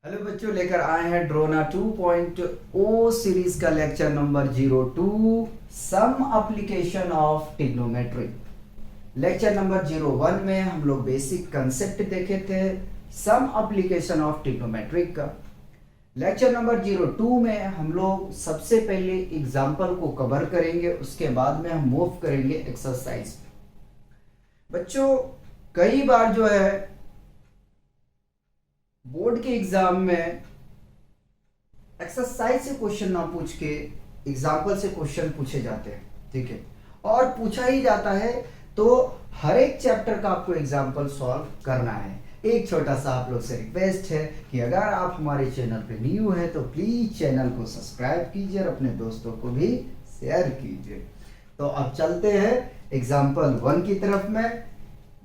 Hello बच्चों, लेकर आए हैं ड्रोना 2.0 सीरीज का lecture number 02 some application of trigonometry. Lecture number 01 में हम लोग बेसिक कंसेप्ट देखे थे सम एप्लीकेशन ऑफ ट्रिग्नोमेट्री का। लेक्चर नंबर 02 में हम लोग सबसे पहले एग्जाम्पल को कवर करेंगे, उसके बाद में हम मूव करेंगे एक्सरसाइज। बच्चों, कई बार जो है बोर्ड के एग्जाम में एक्सरसाइज से क्वेश्चन ना पूछ के एग्जाम्पल से क्वेश्चन पूछे जाते हैं, ठीक है, और पूछा ही जाता है तो हर एक चैप्टर का आपको एग्जाम्पल सॉल्व करना है। एक छोटा सा आप लोग से रिक्वेस्ट है कि अगर आप हमारे चैनल पे न्यू है तो प्लीज चैनल को सब्सक्राइब कीजिए और अपने दोस्तों को भी शेयर कीजिए। तो अब चलते हैं एग्जाम्पल 1 की तरफ में।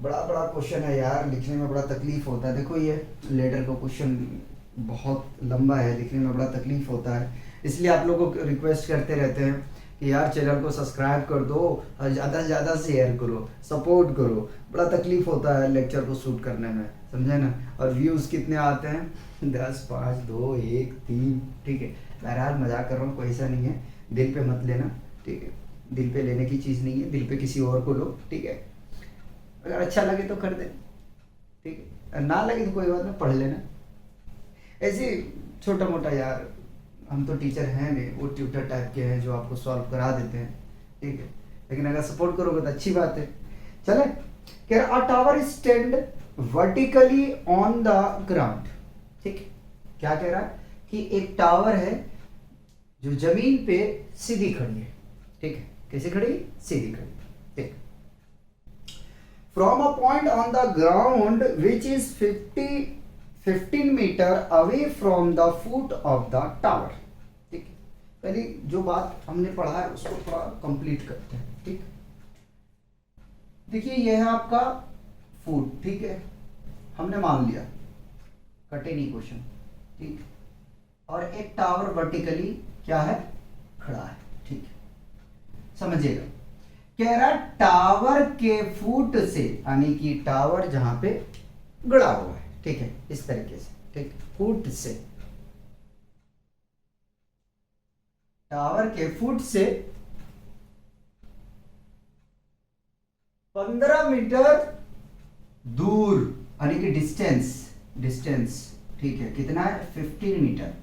बड़ा बड़ा क्वेश्चन है यार, लिखने में बड़ा तकलीफ होता है। देखो ये लेटर का क्वेश्चन बहुत लंबा है, लिखने में बड़ा तकलीफ होता है, इसलिए आप लोगों को रिक्वेस्ट करते रहते हैं कि यार चैनल को सब्सक्राइब कर दो और ज़्यादा से ज़्यादा शेयर करो, सपोर्ट करो। बड़ा तकलीफ होता है लेक्चर को शूट करने में, समझे ना। और व्यूज़ कितने आते हैं 10, 5, 2, 1, 3, ठीक है। बहरहाल मजाक कर रहा हूँ, कोई ऐसा नहीं है, दिल पे मत लेना, ठीक है। दिल पे लेने की चीज़ नहीं है, दिल पे किसी और को लो, ठीक है। अगर अच्छा लगे तो कर दे, ठीक है, ना लगे तो कोई बात नहीं, पढ़ लेना। ऐसे छोटा मोटा यार, हम तो टीचर हैं नहीं, वो ट्यूटर टाइप के हैं जो आपको सॉल्व करा देते हैं, ठीक है। लेकिन अगर सपोर्ट करोगे तो अच्छी बात है। चले, कह रहा अ tower stand vertically on the ground, ठीक है। क्या कह रहा है कि एक टावर है जो जमीन पे सीधी खड़ी है, ठीक है। कैसे खड़ी? सीधी खड़ी, ठीक। From a point on the ground which is 15 meter away from the foot of the tower, ठीक है। पहले जो बात हमने पढ़ा है उसको थोड़ा कंप्लीट करते हैं, ठीक। देखिए यह है आपका फुट, ठीक है, हमने मान लिया, कटे नहीं क्वेश्चन, ठीक। और एक टावर वर्टिकली क्या है? खड़ा है, ठीक है, समझिएगा। कह रहा टावर के फुट से, यानी कि टावर जहां पे गड़ा हुआ है, ठीक है, इस तरीके से, ठीक, फुट से, टावर के फुट से 15 मीटर दूर, यानी कि डिस्टेंस, ठीक है, कितना है? 15 मीटर।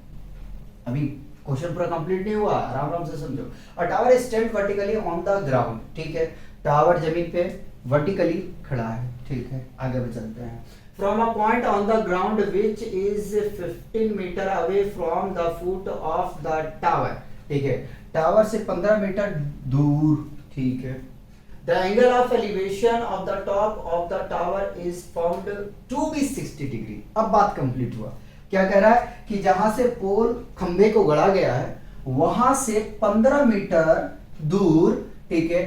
अभी क्वेश्चन पूरा कंप्लीट नहीं हुआ, आराम आराम से समझो। अ tower stand vertically on the ground, ठीक है, टावर जमीन पे वर्टिकली खड़ा है, ठीक है। आगे बढ़ चलते हैं। From a point on the ground which is 15 metre away from the foot of the tower, ठीक है, टावर से 15 मीटर दूर, ठीक है। The angle of elevation of the top of the tower is found to be 60 degree. अब बात complete हुआ। क्या कह रहा है कि जहां से पोल खंबे को गड़ा गया है वहां से 15 मीटर दूर, ठीक है,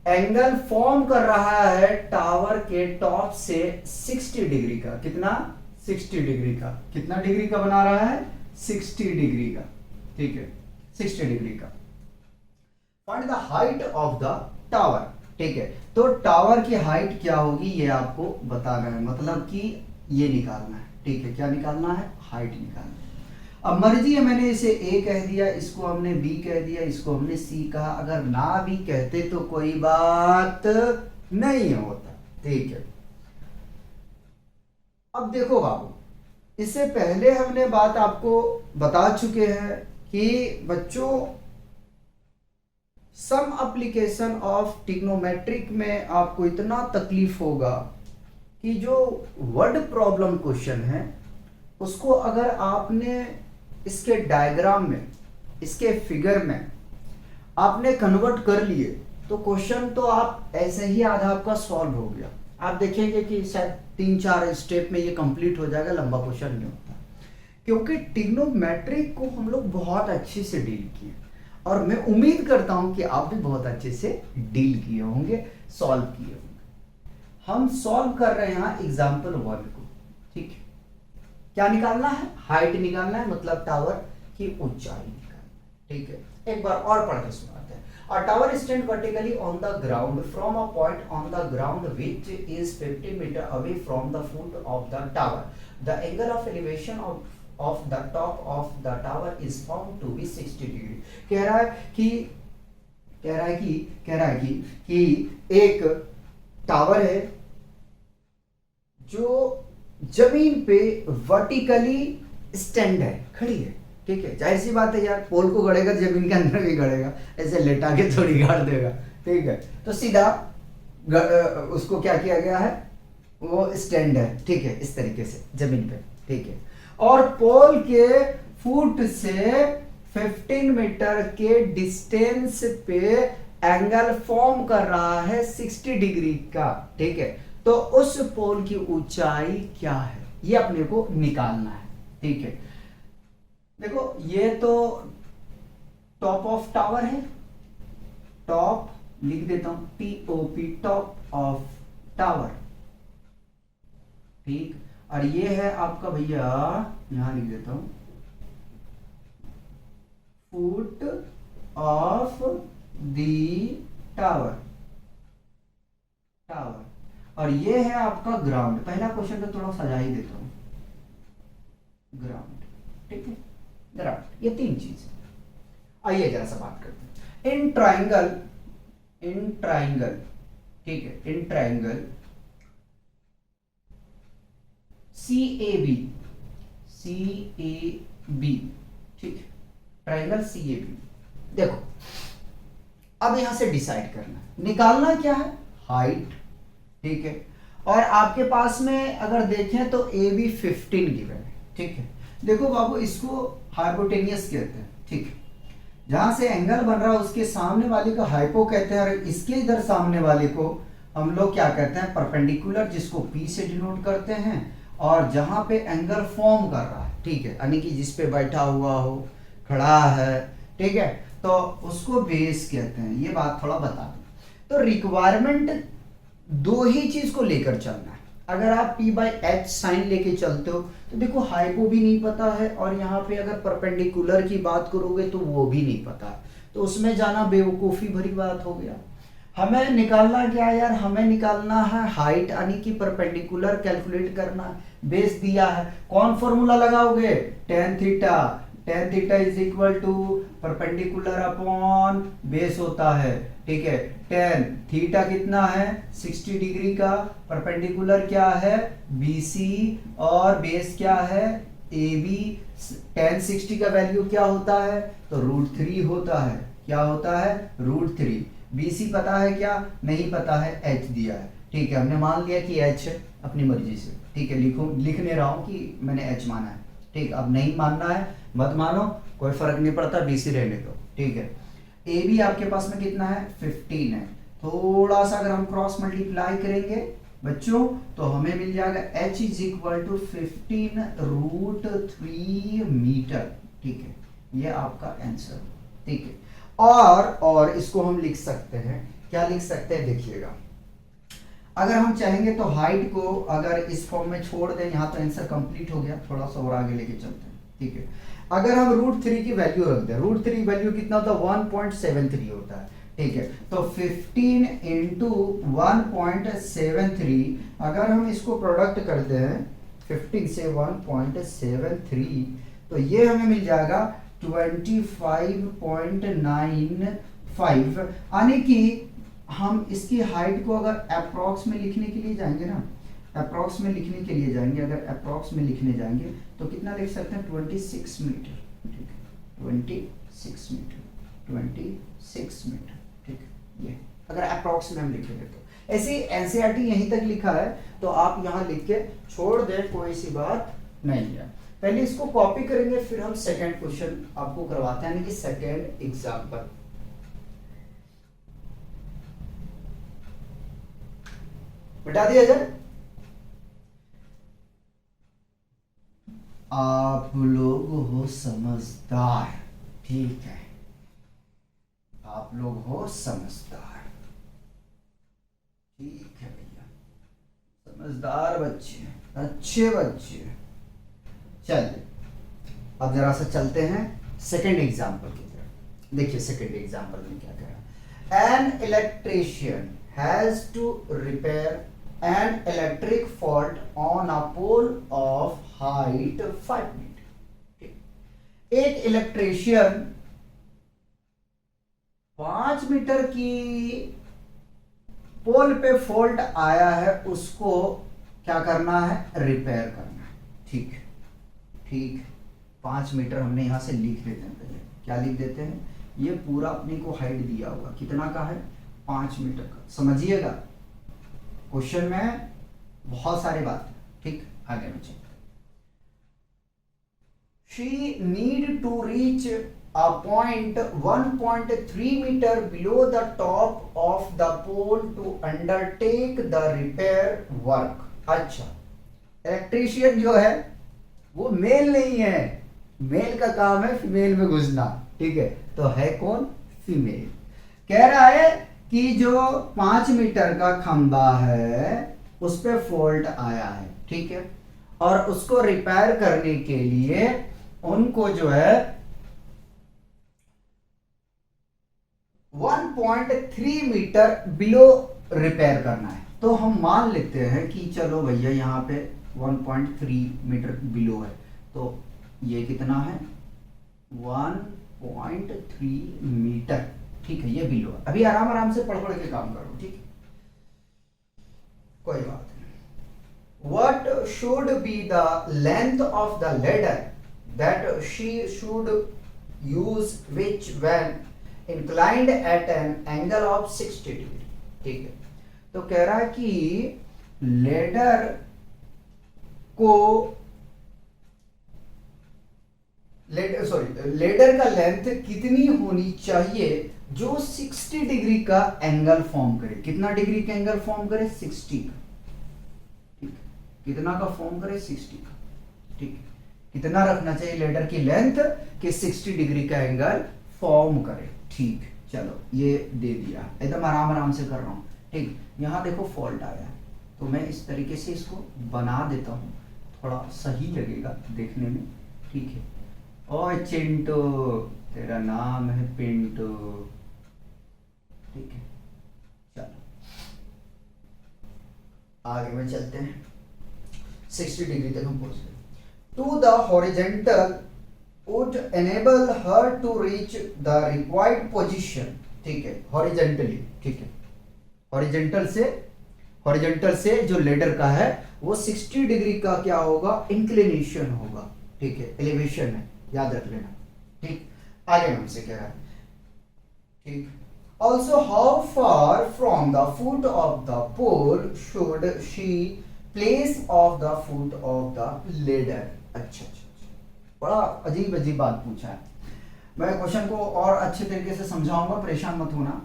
एंगल फॉर्म कर रहा है टावर के टॉप से 60 डिग्री का। कितना? 60 डिग्री का। कितना डिग्री का बना रहा है? 60 डिग्री का, ठीक है, 60 डिग्री का। Find the height of the tower, ठीक है। तो टावर की हाइट क्या होगी ये आपको बताना है, मतलब कि ये निकालना है, ठीक है। क्या निकालना है? हाइट निकालना है। अब मर्जी है, मैंने इसे ए कह दिया, इसको हमने बी कह दिया, इसको हमने सी कहा। अगर ना भी कहते तो कोई बात नहीं होता, ठीक है। अब देखो बाबू, इससे पहले हमने बात आपको बता चुके हैं कि बच्चों सम एप्लीकेशन ऑफ ट्रिग्नोमेट्रिक में आपको इतना तकलीफ होगा कि जो वर्ड प्रॉब्लम क्वेश्चन है उसको अगर आपने इसके डायग्राम में, इसके फिगर में आपने कन्वर्ट कर लिए तो क्वेश्चन तो आप ऐसे ही आधा आपका सॉल्व हो गया। आप देखेंगे कि शायद 3-4 स्टेप में ये कंप्लीट हो जाएगा, लंबा क्वेश्चन नहीं होता, क्योंकि ट्रिग्नोमेट्रिक को हम लोग बहुत अच्छे से डील किए और मैं उम्मीद करता हूं कि आप भी बहुत अच्छे से डील किए होंगे, सॉल्व किए होंगे। हम सॉल्व कर रहे हैं एग्जाम्पल 1 को, ठीक है। क्या निकालना है? हाइट निकालना है, मतलब टावर की ऊंचाई निकालना है, ठीक है। एक बार और पढ़ के सुनाते हैं। A tower stand vertically on the ground from a point on the ground which is 50 metre away from the foot of the tower. The angle of elevation of the top of the tower is found to be 60 degree. कह रहा है कि एक tower है जो जमीन पे vertically stand है, खड़ी है, ठीक है। जाहिर सी बात है यार, पोल को गड़ेगा जमीन के अंदर भी गड़ेगा, ऐसे लेटा के थोड़ी गाड़ देगा, ठीक है। तो सीधा उसको क्या किया गया है, वो स्टैंड है, ठीक है, इस तरीके से जमीन पे, ठीक है। और पोल के फुट से 15 मीटर के डिस्टेंस पे एंगल फॉर्म कर रहा है 60 डिग्री का, ठीक है। तो उस पोल की ऊंचाई क्या है, ये अपने को निकालना है, ठीक है। देखो ये तो टॉप ऑफ टावर है, टॉप लिख देता हूं TOP, टॉप ऑफ टावर, ठीक। और ये है आपका भैया, यहां लिख देता हूं फुट ऑफ दी टावर, और ये है आपका ग्राउंड। पहला क्वेश्चन तो थोड़ा सजा ही देता हूं, ग्राउंड, ठीक है, ग्राउंड, ये तीन चीज। आइए जरा सा बात करते हैं। इन ट्राइंगल, ठीक है, इन ट्राइंगल CAB, ठीक है, ट्राइंगल CAB। देखो अब यहां से डिसाइड करना है, निकालना क्या है, हाइट, ठीक है। और आपके पास में अगर देखें तो AB 15 गिवन है, ठीक है। देखो बाबू, इसको हाइपोटेनियस कहते हैं, ठीक है। जहां से एंगल बन रहा है उसके सामने वाले को हाइपो कहते हैं, और इसके इधर सामने वाले को हम लोग क्या कहते हैं, परपेंडिकुलर, जिसको P से डिनोट करते हैं। और जहां पे एंगल फॉर्म कर रहा है, ठीक है, यानी कि जिस पे बैठा हुआ हो, खड़ा है, ठीक है, तो उसको बेस कहते हैं। ये बात थोड़ा बता दूं। तो रिक्वायरमेंट दो ही चीज को लेकर चलना है। अगर आप P/H साइन लेके चलते हो तो देखो हाइपो भी नहीं पता है, और यहाँ पे अगर परपेंडिकुलर की बात करोगे तो वो भी नहीं पता, तो उसमें जाना बेवकूफ़ी भरी बात हो गया। हमें निकालना क्या है यार, हमें निकालना है हाइट, यानी कि परपेंडिकुलर कैलकुलेट करना है। बेस दिया है, कौन फॉर्मूला लगाओगे, tan theta is equal to perpendicular upon base होता है, ठीक है। टेन थीटा कितना है, 60 डिग्री का, परपेंडिकुलर क्या है BC, और बेस क्या है AB। टेन 60 का वैल्यू क्या होता है, तो √3 होता है। क्या होता है, √3। BC पता है क्या, नहीं पता है, H दिया है, ठीक है। हमने मान लिया कि H अपनी मर्जी से, ठीक है, लिख नहीं रहा हूं कि मैंने H माना है, ठीक। अब नहीं मानना है मत मानो, कोई फर्क नहीं पड़ता, BC रहने दो, ठीक है। AB आपके पास में कितना है, 15 है। थोड़ा सा अगर हम क्रॉस मल्टीप्लाई करेंगे बच्चों तो हमें मिल जाएगा H is equal to 15 √3 metre, ठीक है। ये आपका आंसर, ठीक है। और इसको हम लिख सकते हैं, क्या लिख सकते हैं, देखिएगा। अगर हम चाहेंगे तो हाइट को अगर इस फॉर्म में छोड़ दें, यहाँ तो आंसर कंप्लीट हो गया, थोड़ा सा और आगे लेके चलते हैं, ठीक है। अगर हम √3 की वैल्यू रख दें, √3 वैल्यू कितना होता है, 1.73 होता है, ठीक है। तो 15 इंटू 1.73, अगर हम इसको प्रोडक्ट करते हैं 15 से 1.73, तो ये हमें मिल जाएगा 25.95, यानी कि हम इसकी हाइट को अगर अप्रॉक्स में लिखने के लिए जाएंगे ना, अप्रॉक्स में लिखने के लिए जाएंगे, अगर अप्रॉक्स में लिखने जाएंगे तो कितना लिख सकते हैं, 26 मीटर, ठीक है, 26 मीटर, ठीक है। ये अगर अप्रॉक्स में हम लिखेंगे तो ऐसे एनसीईआरटी यहीं तक लिखा है, तो आप यहाँ लिख के छोड़ दे, कोई सी बात नहीं है। पहले इसको कॉपी करेंगे, फिर हम सेकंड क्वेश्चन आपको करवाते हैं, यानी कि सेकंड एग्जांपल। बता दिया जाए, आप लोग हो समझदार, ठीक है, आप लोग हो समझदार, ठीक है भैया, समझदार बच्चे, अच्छे बच्चे। चलिए अब जरा सा चलते हैं सेकंड एग्जाम्पल की तरफ। देखिए सेकंड एग्जाम्पल में क्या कह रहा है, an electrician has to repair an electric fault on a pole of height 5 meter, electrician 5 metre की पोल पे फॉल्ट आया है, उसको क्या करना है, रिपेयर करना है। ठीक ठीक, 5 मीटर हमने यहां से लिख देते हैं, पहले क्या लिख देते हैं, ये पूरा अपने को हाइट दिया हुआ कितना का है, 5 मीटर का। समझिएगा क्वेश्चन में बहुत सारी बात है। ठीक, आगे में चलते। She need to reach a point 1.3 meter below the top of the pole to undertake the repair work। अच्छा, इलेक्ट्रीशियन जो है वो मेल नहीं है, मेल का काम है फीमेल में घुसना। ठीक है, तो है कौन, फीमेल। कह रहा है कि जो 5 मीटर का खंबा है उस पे फॉल्ट आया है, ठीक है, और उसको रिपेयर करने के लिए उनको जो है 1.3 मीटर बिलो रिपेयर करना है। तो हम मान लेते हैं कि चलो भैया यहाँ पे 1.3 मीटर बिलो है, तो ये कितना है, 1.3 मीटर। ठीक है, ये बिलो है। अभी आराम आराम से पढ़ पढ़ के काम करो, ठीक, कोई बात नहीं। What should be the length of the ladder that she should use which when inclined at an angle of 60 degree. ठीक है, तो कह रहा है कि लेडर को लेडर का लेंथ कितनी होनी चाहिए जो 60 डिग्री का एंगल फॉर्म करे। कितना डिग्री का एंगल फॉर्म करे, 60 का। ठीक, कितना का फॉर्म करे, 60 का। ठीक, कितना रखना चाहिए लेडर की लेंथ कि 60 डिग्री का एंगल फॉर्म करे। ठीक, चलो ये दे दिया, एकदम आराम आराम से कर रहा हूं। ठीक, यहां देखो फॉल्ट आया है, तो मैं इस तरीके से इसको बना देता हूं, थोड़ा सही लगेगा देखने में। ठीक है, ओए चिंटू, तेरा नाम है पिंटू। ठीक है, चलो आगे में चलते हैं। 60 डिग्री तक हम पहुंच गए। To the horizontal would enable her to reach the required position। ठीक है, हॉरिजेंटली। ठीक है, हॉरिजेंटल से जो लेडर का है वो 60 डिग्री का क्या होगा, इंक्लिनेशन होगा। ठीक है, एलिवेशन है, याद रख लेना। ठीक, आगे हमसे कह रहा है। ठीक, also how far from the foot of the pole should she place of the foot of the ladder. अच्छा, बड़ा अजीब अजीब बात पूछा है। मैं क्वेश्चन को और अच्छे तरीके से समझाऊंगा, परेशान मत होना।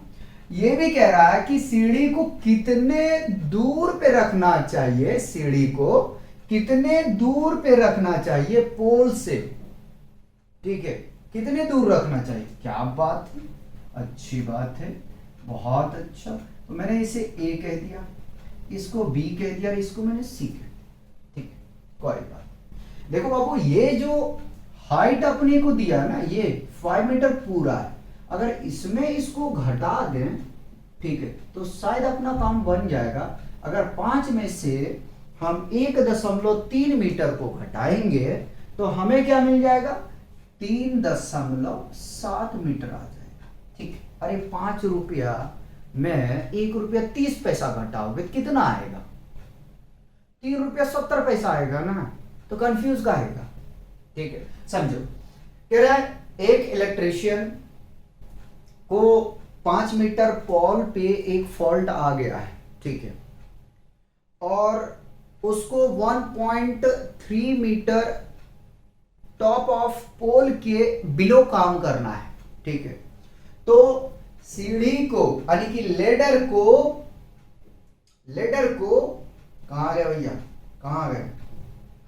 ये भी कह रहा है कि सीढ़ी को कितने दूर पे रखना चाहिए, सीढ़ी को कितने दूर पे रखना चाहिए पोल से। ठीक है, कितने दूर रखना चाहिए। क्या बात है, अच्छी बात है, बहुत अच्छा। तो मैंने इसे ए कह दिया, इसको बी कह दिया, इसको मैंने सी कह दिया। ठीक, कोई बात। देखो बाबू, ये जो हाइट अपने को दिया ना, ये 5 मीटर पूरा है। अगर इसमें इसको घटा दें, ठीक है, तो शायद अपना काम बन जाएगा। अगर 5 में से हम 1.3 मीटर को घटाएंगे तो हमें क्या मिल जाएगा, 3.7 मीटर आ जाएगा। ठीक, अरे 5 रुपया में 1 रुपया 30 पैसा घटाओगे कितना आएगा, 3 रुपया 70 पैसा आएगा ना, तो कंफ्यूज का आएगा। ठीक है, समझो, कह रहा है एक इलेक्ट्रीशियन को 5 मीटर पोल पे एक फॉल्ट आ गया है। ठीक है, और उसको 1.3 मीटर टॉप ऑफ पोल के बिलो काम करना है। ठीक है, तो सीढ़ी को यानी कि लेडर को कहां गया भैया, कहां गए,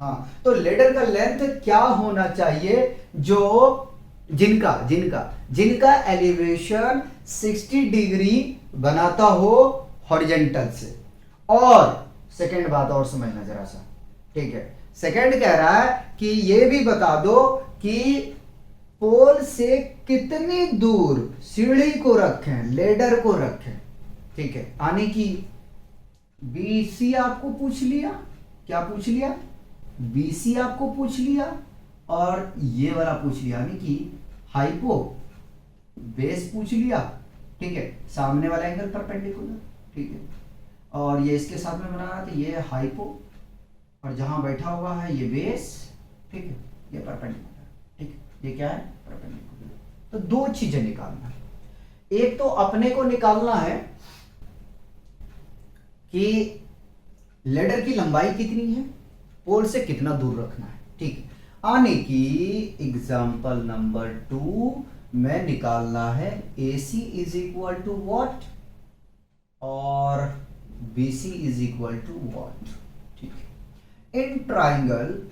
हाँ, तो लेडर का लेंथ क्या होना चाहिए, जो जिनका एलिवेशन 60 डिग्री बनाता हो हॉरिजेंटल से। और सेकंड बात और समझना जरा सा। ठीक है, सेकंड कह रहा है कि ये भी बता दो कि पोल से कितनी दूर सीढ़ी को रखें, लेडर को रखें। ठीक है, यानी कि बीसी आपको पूछ लिया, क्या पूछ लिया, बीसी आपको पूछ लिया, और ये वाला पूछ लिया, यानी कि हाइपो बेस पूछ लिया, ठीक है, सामने वाला एंगल परपेंडिकुलर, ठीक है, और ये इसके साथ में बना रहा था, ये हाइपो, और जहां बैठा हुआ है ये बेस, ठीक है, ये परपेंडिकुलर, ठीक है, ये क्या है परपेंडिकुलर। तो दो चीजें निकालना है, एक तो अपने को निकालना है कि लेडर की लंबाई कितनी है, पोल से कितना दूर रखना है, ठीक है, आने की एग्जाम्पल नंबर 2 में निकालना है AC is equal to what और BC is equal to what, ठीक है। इन ट्राइंगल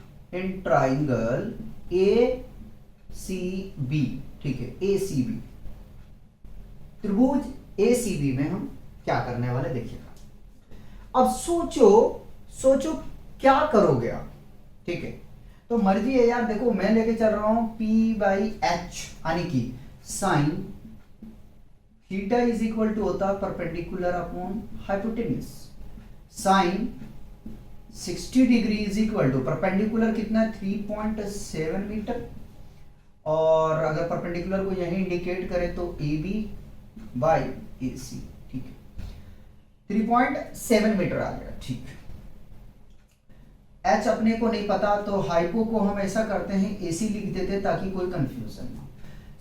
ACB, ठीक है, ACB, त्रिभुज ACB में हम क्या करने वाले देखिएगा। अब सोचो क्या करोगे आप, ठीक है, तो मर्जी है यार, देखो मैं लेके चल रहा हूं P/H, यानी कि sine theta is equal to होता है perpendicular upon hypotenuse, sine 60 degree is equal to perpendicular कितना है 3.7 मीटर, और अगर परपेंडिकुलर को यही इंडिकेट करें तो AB/AC, ठीक है, 3.7 मीटर आ गया, ठीक है। H अपने को नहीं पता तो हाइपो को हम ऐसा करते हैं AC लिख देते ताकि कोई कंफ्यूजन ना हो।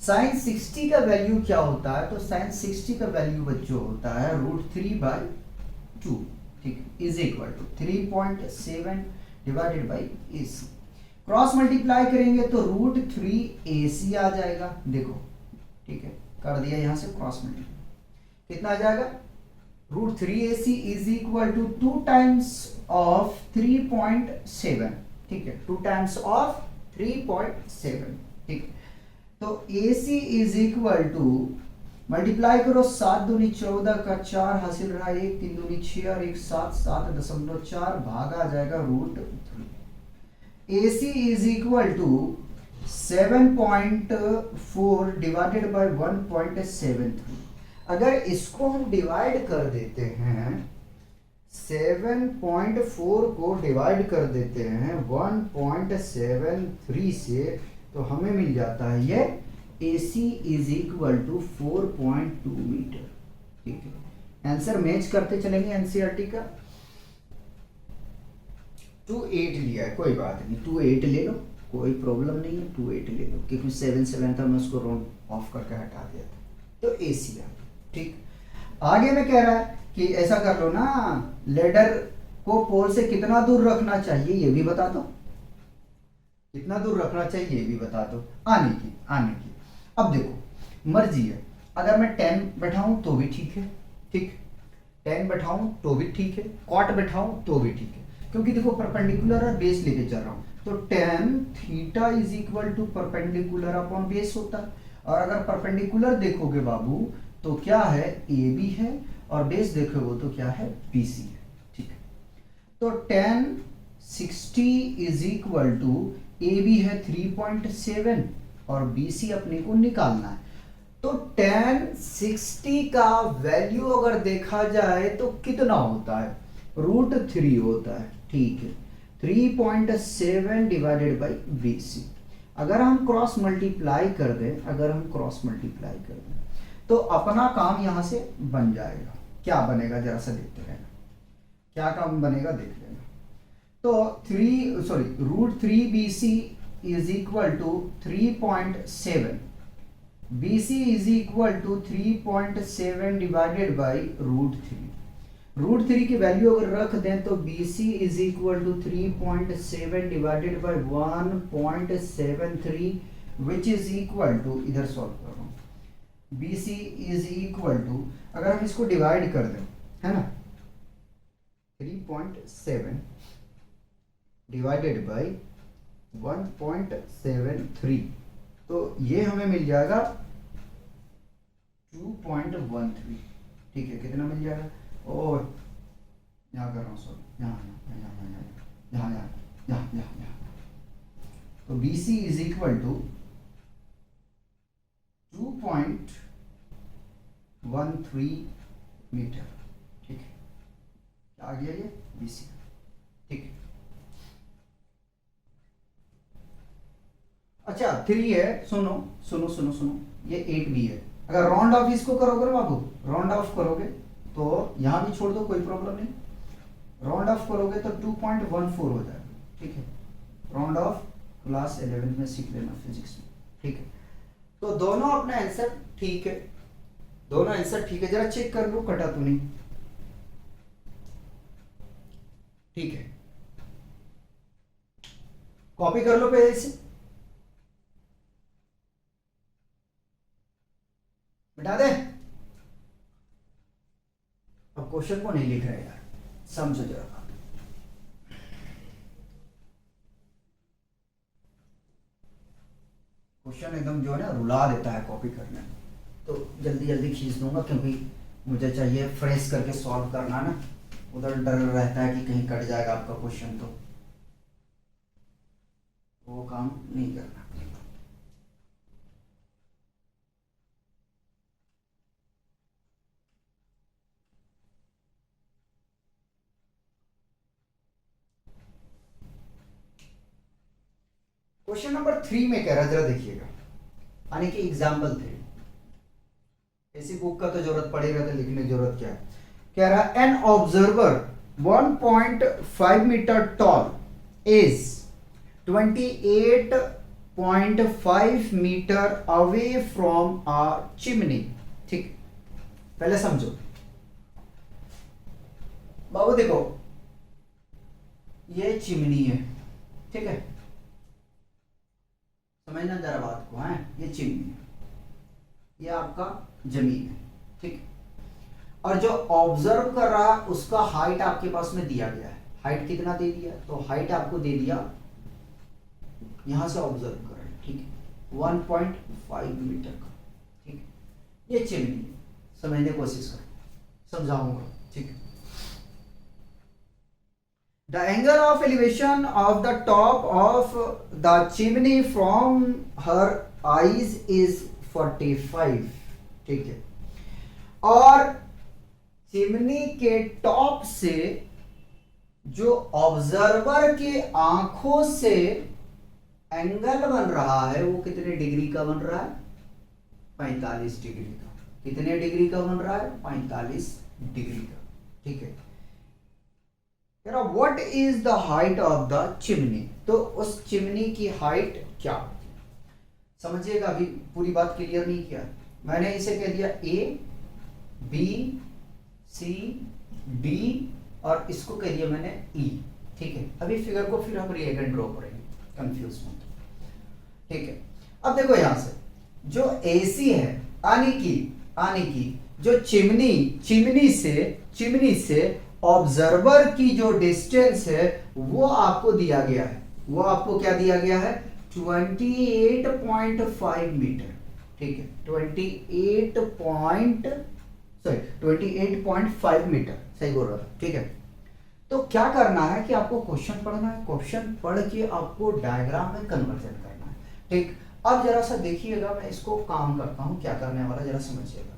साइन 60 का वैल्यू क्या होता है, तो साइन 60 का वैल्यू बच्चों होता है √3/2, ठीक, is equal to 3.7 divided by AC, cross multiply करेंगे तो √3AC आ जाएगा, देखो, ठीक है, कर दिया यहां से क्रॉस मल्टीप्लाई, कितना आ जाएगा √3AC is equal to 2 times of 3.7, ठीक है, 2 टाइम्स ऑफ 3.7, ठीक है, तो AC is equal to multiply करो 7 दूनी 14 का 4 हासिल रहा 1, 3 दूनी 6 और 1 7, 7.4 भागा आ जाएगा √3। AC is equal to 7.4 divided by 1.73, अगर इसको हम डिवाइड कर देते हैं, 7.4 को डिवाइड कर देते हैं 1.73 से, तो हमें मिल जाता है ये AC is equal to 4.2 meter, ठीक है। आंसर मैच करते चलेंगे एनसीईआरटी का, 2.8 लिया है, कोई बात नहीं, 2.8 ले लो, कोई प्रॉब्लम नहीं है, 2.8 ले लो, क्योंकि 7 था, मैं उसको राउंड ऑफ करके हटा दिया था, तो AC आ, ठीक। आगे में कह रहा है कि ऐसा कर लो ना, लेडर को पोल से कितना दूर रखना चाहिए ये भी बता दो, कितना दूर रखना चाहिए ये भी बता दो, आने की। अब देखो मर्जी है, अगर मैं 10 बैठाऊं तो भी ठीक है, ठीक, 10 बैठाऊं तो भी ठीक है, कॉट बैठाऊं तो भी ठीक है, क्योंकि देखो परपेंडिकुलर और बेस लेके चल रहा हूं, तो tan theta is equal to perpendicular upon base होता है, और अगर परपेंडिकुलर देखोगे बाबू तो क्या है AB है, और बेस देखोगे तो क्या है BC है, ठीक है। तो tan 60 is equal to AB है 3.7 और BC अपने को निकालना है, तो tan 60 का वैल्यू अगर देखा जाए तो कितना होता है, √3 होता है, ठीक है, 3.7 डिवाइडेड बाई BC। अगर हम क्रॉस मल्टीप्लाई कर दें, तो अपना काम यहां से बन जाएगा, क्या बनेगा जरा सा देखते रहना, क्या काम बनेगा देख लेना। तो √3 BC is equal to 3.7, BC is equal to 3.7 divided by √3 की वैल्यू अगर रख दें तो BC is equal to 3.7 divided by 1.73 which is equal to, इधर सॉल्व कर रहा हूं, BC इज इक्वल टू, अगर हम इसको डिवाइड कर दें, है ना, 3.7 डिवाइडेड बाई 1.73, तो ये हमें मिल जाएगा 2.13, ठीक है, कितना मिल जाएगा, और यहाँ कर रहा हूँ सॉरी, यहाँ, तो BC is equal to 2.13 meter, ठीक है, आ गया ये BC, ठीक है। अच्छा 3 है, सुनो सुनो सुनो सुनो, ये 8 भी है। अगर राउंड ऑफ इसको करोगे ना बाबू, राउंड ऑफ करोगे तो यहां भी छोड़ दो, कोई प्रॉब्लम नहीं। राउंड ऑफ करोगे तो 2.14 हो जाएगा, ठीक है। राउंड ऑफ क्लास 11 में सीख लेना फिजिक्स में, ठीक है। तो दोनों अपना आंसर ठीक है, दोनों आंसर ठीक है। जरा चेक कर लो कटा तो नहीं, ठीक है। कॉपी कर लो पहले से, मिटा दे। अब क्वेश्चन को नहीं लिख रहे यार, समझो जरा। क्वेश्चन एकदम जो है ना रुला देता है कॉपी करने में, तो जल्दी जल्दी खींच दूंगा क्योंकि मुझे चाहिए फ्रेश करके सॉल्व करना ना, उधर डर रहता है कि कहीं कट जाएगा आपका क्वेश्चन, तो वो काम नहीं करना। क्वेश्चन नंबर 3 में कह रहा है, जरा देखिएगा, यानी कि एग्जाम्पल 3। ऐसी बुक का तो जरूरत पड़ ही रहा था, लिखने की जरूरत क्या है। कह रहा है an observer 1.5 meter tall is 28.5 meter away from a chimney, ठीक। पहले समझो बाबू, देखो ये चिमनी है, ठीक है, समझना जरा बात को, है ये चिमनी है, ये आपका जमीन है, ठीक। और जो ऑब्जर्व कर रहा है उसका हाइट आपके पास में दिया गया है। हाइट कितना दे दिया, तो हाइट आपको दे दिया, यहां से ऑब्जर्व कर रहे हैं, ठीक है, 1.5 मीटर का, ठीक। ये चिमनी है, समझने की कोशिश करो, समझाऊंगा, ठीक है। The angle of elevation of the top of the chimney from her eyes is 45, ठीक है। और चिमनी के टॉप से जो ऑब्जर्वर के आंखों से एंगल बन रहा है वो कितने डिग्री का बन रहा है, 45 डिग्री का। कितने डिग्री का बन रहा है, 45 डिग्री का, ठीक है। What is the height of the chimney, तो उस चिमनी की हाइट क्या होती है, समझिएगा। अभी पूरी बात क्लियर नहीं किया, मैंने इसे कह दिया ए बी सी डी और इसको कह दिया मैंने ई, ठीक है। अभी फिगर को फिर हम रिएगेंट ड्रॉ करेंगे, कंफ्यूज मत, ठीक है। अब देखो यहां से जो एसी है, आने की जो चिमनी से ऑब्जर्वर की जो डिस्टेंस है वो आपको दिया गया है, वो आपको क्या दिया गया है, 28.5 मीटर, ठीक है। 28.5 मीटर, सही बोल रहा था, ठीक है। तो क्या करना है कि आपको क्वेश्चन पढ़ना है, क्वेश्चन पढ़ के आपको डायग्राम में कन्वर्जन करना है, ठीक। अब जरा सा देखिएगा, मैं इसको काम करता हूं, क्या करने वाला जरा समझिएगा।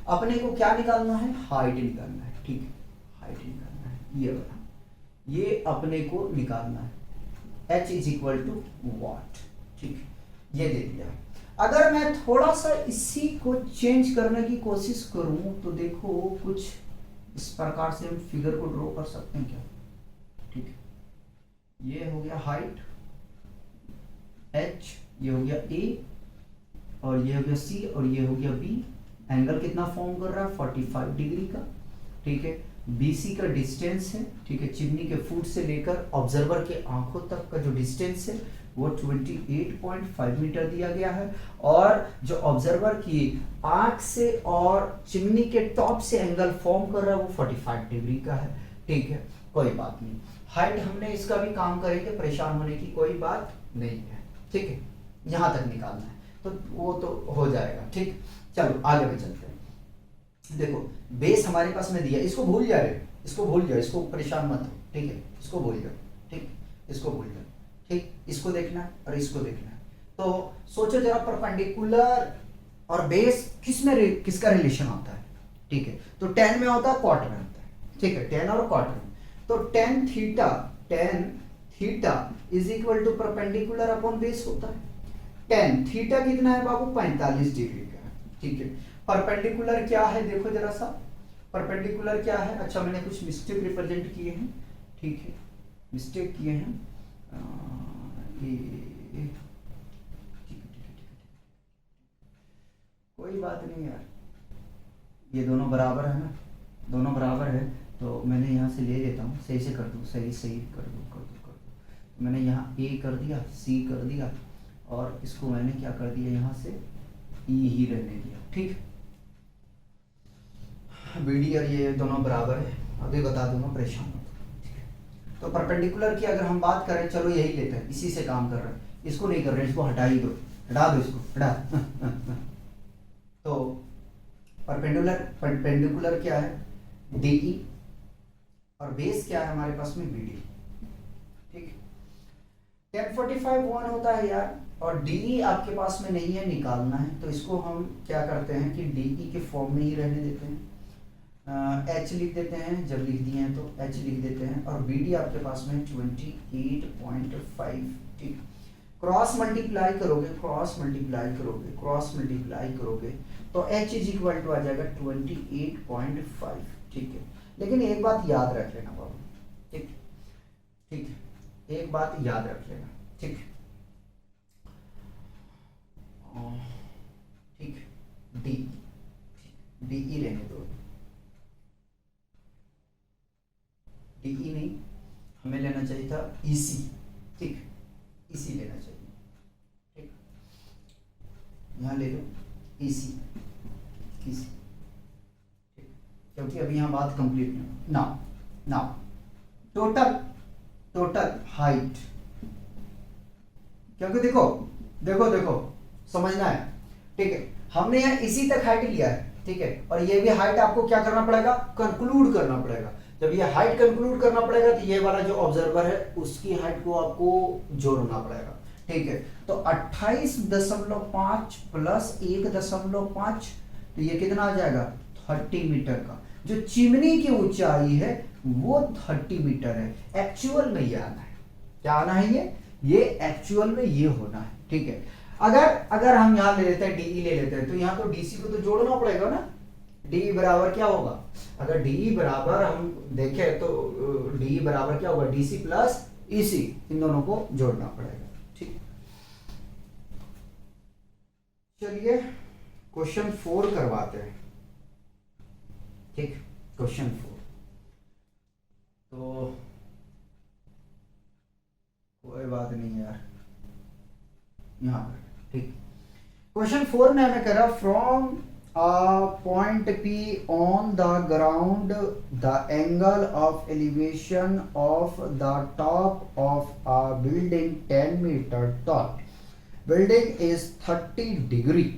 अपने को क्या निकालना है, हाइट निकालना है, ठीक है, हाइट निकालना है, ये वाला, ये अपने को निकालना है, h is equal to what, ठीक है, ये दे दिया। अगर मैं थोड़ा सा इसी को चेंज करने की कोशिश करूं तो देखो कुछ इस प्रकार से हम फिगर को ड्रॉ कर सकते हैं क्या, ठीक है। ये हो गया हाइट h, ये हो गया a और ये हो गया c और ये हो गया b। एंगल कितना फॉर्म कर रहा है, 45 डिग्री का, ठीक है। BC का डिस्टेंस है, ठीक है, चिमनी के फुट से लेकर ऑब्जर्वर के आंखों तक का जो डिस्टेंस है वो 28.5 मीटर दिया गया है। और जो ऑब्जर्वर की आंख से और चिमनी के टॉप से एंगल फॉर्म कर रहा है वो 45 डिग्री का है, ठीक है। कोई बात नहीं, हाइट हमने इसका भी काम करेंगे, परेशान होने की कोई बात नहीं है, ठीक है। यहां तक निकालना है तो वो तो हो जाएगा, ठीक। चलो आगे में चलते हैं। देखो बेस हमारे पास में दिया, इसको भूल जा रहे, इसको भूल जाओ, इसको परेशान मत हो, ठीक है, इसको भूल जाओ, ठीक, इसको भूल जाओ, ठीक। इसको देखना है और इसको देखना है, तो सोचो जरा परपेंडिकुलर और बेस किसका रिलेशन होता है, ठीक है। तो tan में होता है, cot में होता है, ठीक है, tan और cot में। तो tan theta is equal to perpendicular upon base होता है। टेन, थीटा कितना है बाबू 45 डिग्री का है, ठीक है। परपेंडिकुलर क्या है देखो जरा सा, परपेंडिकुलर क्या है, अच्छा मैंने कुछ मिस्टेक रिप्रेजेंट किए हैं, ठीक है, मिस्टेक किए हैं, ये कोई बात नहीं यार, ये दोनों बराबर है ना, दोनों बराबर है, तो मैंने यहाँ से ले लेता हूँ, सही से कर दूँ, सही सही कर दूँ कर दूँ कर दूँ, तो मैंने यहाँ ए कर दिया, सी कर दिया, और इसको मैंने क्या कर दिया, यहाँ से ई ही रहने दिया, ठीक। बी डी और ये दोनों बराबर है, अभी बता दूंगा, परेशान मत, ठीक है। तो परपेंडिकुलर की अगर हम बात करें, चलो यही लेते हैं, इसी से काम कर रहे हैं, इसको नहीं कर रहे, इसको हटा ही दो, हटा दो इसको, हटा तो परपेंडिकुलर क्या है, डीई, और बेस क्या है हमारे पास में, बीडी, ठीक। 1045 वन होता है यार, और डीई आपके पास में नहीं है, निकालना है, तो इसको हम क्या करते हैं कि डीई के फॉर्म में ही रहने देते हैं, एच लिख देते हैं, जब लिख दिए हैं तो एच लिख देते हैं, और बीडी आपके पास में 28.5, ठीक। क्रॉस मल्टीप्लाई करोगे, क्रॉस मल्टीप्लाई करोगे, क्रॉस मल्टीप्लाई करोगे, तो h इज इक्वल टू आ जाएगा 28.5, ठीक है। लेकिन एक बात याद रख लेना बाबू, ठीक, ठीक है, एक बात याद रख लेना, ठीक, ठीक, डी, डीई रहने दो, डीई नहीं, हमें लेना चाहिए था ईसी, ठीक, ईसी लेना चाहिए, ठीक, यहाँ ले लो ईसी, ईसी, ठीक, क्योंकि अभी यहाँ बात कंप्लीट नहीं, now now total, total height, क्योंकि देखो देखो देखो समझना है, ठीक है, हमने यहाँ इसी तक हाइट लिया है, ठीक है, और ये भी हाइट आपको क्या करना पड़ेगा, कंक्लूड करना पड़ेगा। जब ये हाइट कंक्लूड करना पड़ेगा तो ये वाला जो ऑब्जर्वर है उसकी हाइट को आपको जोड़ना पड़ेगा, ठीक है। तो 28.5 प्लस 1.5, तो ये कितना आ जाएगा, 30 मीटर का। जो चिमनी की ऊंचाई है वो 30 मीटर है, एक्चुअल में ये आना है, क्या आना है, ये एक्चुअल में ये होना है, ठीक है। अगर हम यहाँ ले लेते हैं डीई ले लेते हैं, तो यहाँ तो डीसी को तो जोड़ना पड़ेगा ना, डी बराबर क्या होगा, अगर डी बराबर हम देखें तो डी बराबर क्या होगा, डीसी प्लस ईसी, इन दोनों को जोड़ना पड़ेगा, ठीक। चलिए क्वेश्चन 4 करवाते हैं, ठीक, क्वेश्चन 4, तो कोई बात नहीं यार, यहाँ पर, ठीक। क्वेश्चन 4 में हमें कह रहा, from point P on the ground, the angle of elevation of the top of a building 10 meter tall, building is 30 degree।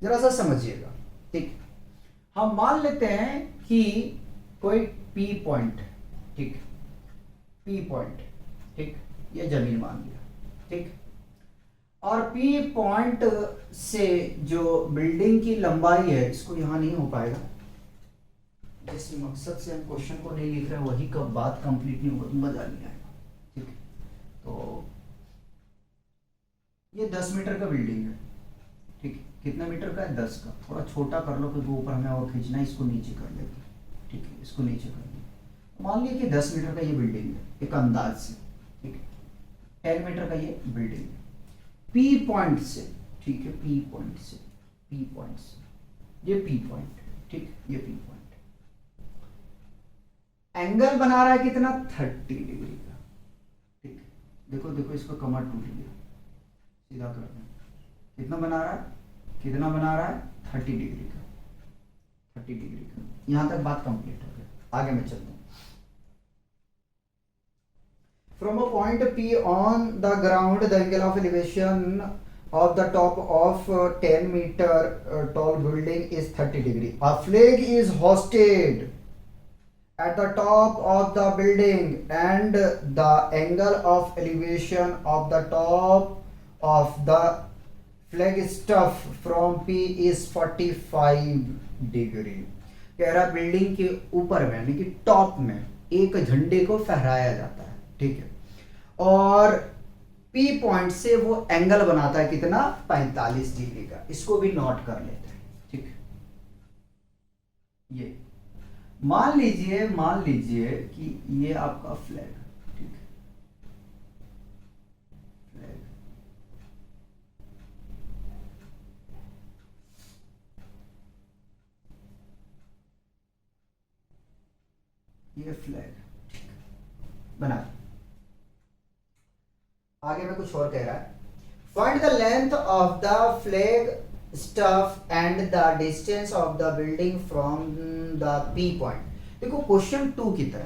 जरा सा समझिएगा, ठीक, हम मान लेते हैं कि कोई P पॉइंट, ठीक, P पॉइंट, ठीक, ये जमीन मान लिया, ठीक, और P पॉइंट से जो बिल्डिंग की लंबाई है, इसको यहां नहीं हो पाएगा, जिस मकसद से हम क्वेश्चन को नहीं लिख रहे हैं वही कब बात कंप्लीट नहीं होगा, मजा नहीं आएगा, ठीक। तो ये 10 मीटर का बिल्डिंग है, ठीक, कितना मीटर का है, 10 का, थोड़ा छोटा कर लो क्योंकि ऊपर हमें और खींचना है, इसको नीचे कर लेते, ठीक है, इसको नीचे कर लेते, मान लीजिए कि 10 मीटर का ये बिल्डिंग है, एक अंदाज से, ठीक, 10 मीटर का ये बिल्डिंग है, P पॉइंट से, ठीक है, P पॉइंट से, P पॉइंट से, ये P पॉइंट, ठीक, ये P पॉइंट, एंगल बना रहा है कितना, 30 डिग्री का, ठीक, देखो देखो इसको कमर टूट गया, सीधा कर दें, कितना बना रहा है, कितना बना रहा है, 30 डिग्री का, 30 डिग्री का, यहां तक बात कंप्लीट हो गई, आगे मैं चलता हूं। From a point P on the ground, the angle of elevation of the top of 10 meter tall building is 30 degree. A flag is hoisted at the top of the building and the angle of elevation of the top of the flagstaff from P is 45 degree। कह रहा building के ऊपर में यानी कि top में एक झंडे को फहराया जाता है, ठीक है, और P पी पॉइंट से वो एंगल बनाता है कितना, 45 डिग्री का। इसको भी नोट कर लेते हैं, ठीक है। ये मान लीजिए कि ये आपका फ्लैग, ठीक है, फ्लैग, ये फ्लैग, ठीक है, बना। आगे में कुछ और कह रहा है, find the length of the flag stuff and the distance of the building from the P point. देखो क्वेश्चन 2 की तरह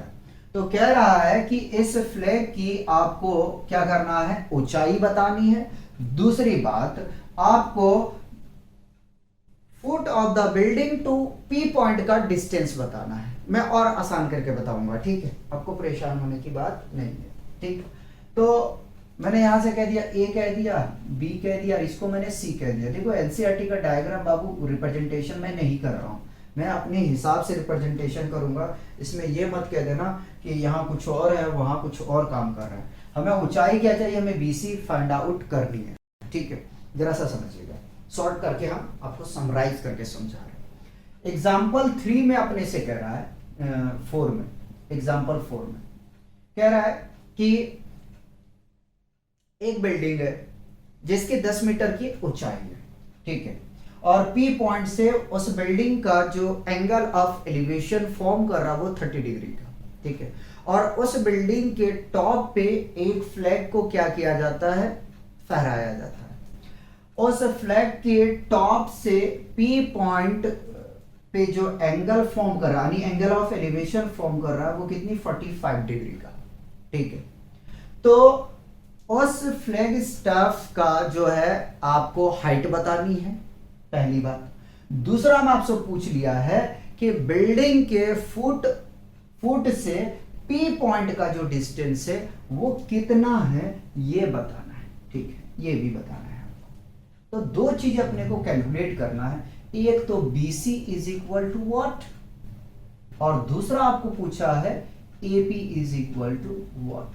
तो कह रहा है कि इस फ्लैग की आपको क्या करना है, ऊंचाई बतानी है। दूसरी बात, आपको foot of the building to P point का डिस्टेंस बताना है। मैं और आसान करके बताऊंगा, ठीक है, आपको परेशान होने की बात नहीं है, ठीक। तो मैंने यहां से कह दिया, ए कह दिया, बी कह दिया, इसको मैंने सी कह दिया। देखो एनसीईआरटी का डायग्राम बाबू रिप्रेजेंटेशन मैं नहीं कर रहा हूं, मैं अपने हिसाब से रिप्रेजेंटेशन करूंगा। इसमें ये मत कह देना कि यहाँ कुछ और है वहां कुछ और काम कर रहा है। हमें ऊंचाई क्या चाहिए, हमें बीसी फाइंड आउट करनी है, ठीक है। जरा सा समझिएगा, शॉर्ट करके हम आपको समराइज करके समझा रहे हैं। एग्जाम्पल 3 में अपने से कह रहा है, 4 में, एग्जाम्पल 4 में कह रहा है कि एक बिल्डिंग है जिसकी 10 मीटर की ऊंचाई है, ठीक है, और पी पॉइंट से उस बिल्डिंग का जो एंगल ऑफ एलिवेशन फॉर्म कर रहा है वो 30 डिग्री का, ठीक है। और उस बिल्डिंग के टॉप पे एक फ्लैग को क्या किया जाता है, फहराया जाता है। उस फ्लैग के टॉप से पी पॉइंट पे जो एंगल फॉर्म कर रहा है, यानी एंगल ऑफ एलिवेशन फॉर्म कर रहा है, वो कितनी, 45 डिग्री का, ठीक है। तो उस फ्लैग स्टाफ का जो है आपको हाइट बतानी है, पहली बात। दूसरा मैं आपसे पूछ लिया है कि बिल्डिंग के फुट से पी पॉइंट का जो डिस्टेंस है वो कितना है, ये बताना है, ठीक है, ये भी बताना है आपको। तो दो चीजें अपने को कैलकुलेट करना है, एक तो BC is equal to what, और दूसरा आपको पूछा है AP is equal to what.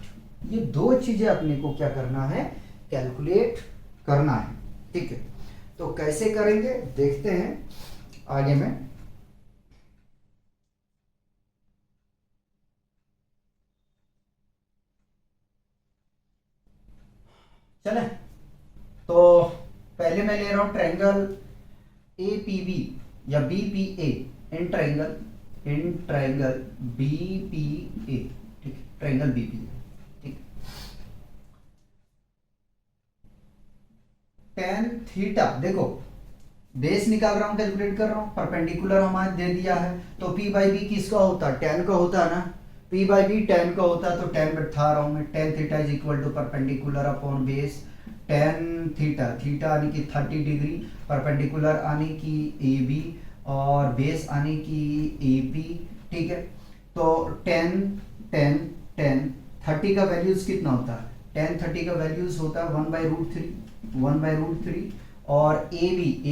ये दो चीजें अपने को क्या करना है, कैलकुलेट करना है, ठीक है। तो कैसे करेंगे देखते हैं आगे में। चले, तो पहले मैं ले रहा हूं ट्रायंगल APB या BPA, इन ट्रायंगल BPA, ठीक है, ट्रायंगल BPA, टेन थीटा। देखो बेस निकाल रहा हूं, कैलकुलेट कर रहा हूं, परपेंडिकुलर हमारे दे दिया है, तो P बाई बी किसका होता है, टेन का होता है ना, P बाई बी टेन का होता है, तो टेन बैठा रहा हूं मैं। Tan theta is equal to perpendicular upon base tan theta, theta आने की 30 डिग्री, परपेंडिकुलर आने की AB और बेस आने की AP, ठीक है। तो टेन टेन टेन 30 का वैल्यूज कितना होता है, टेन 30 का वैल्यूज होता है 1/√3, और ए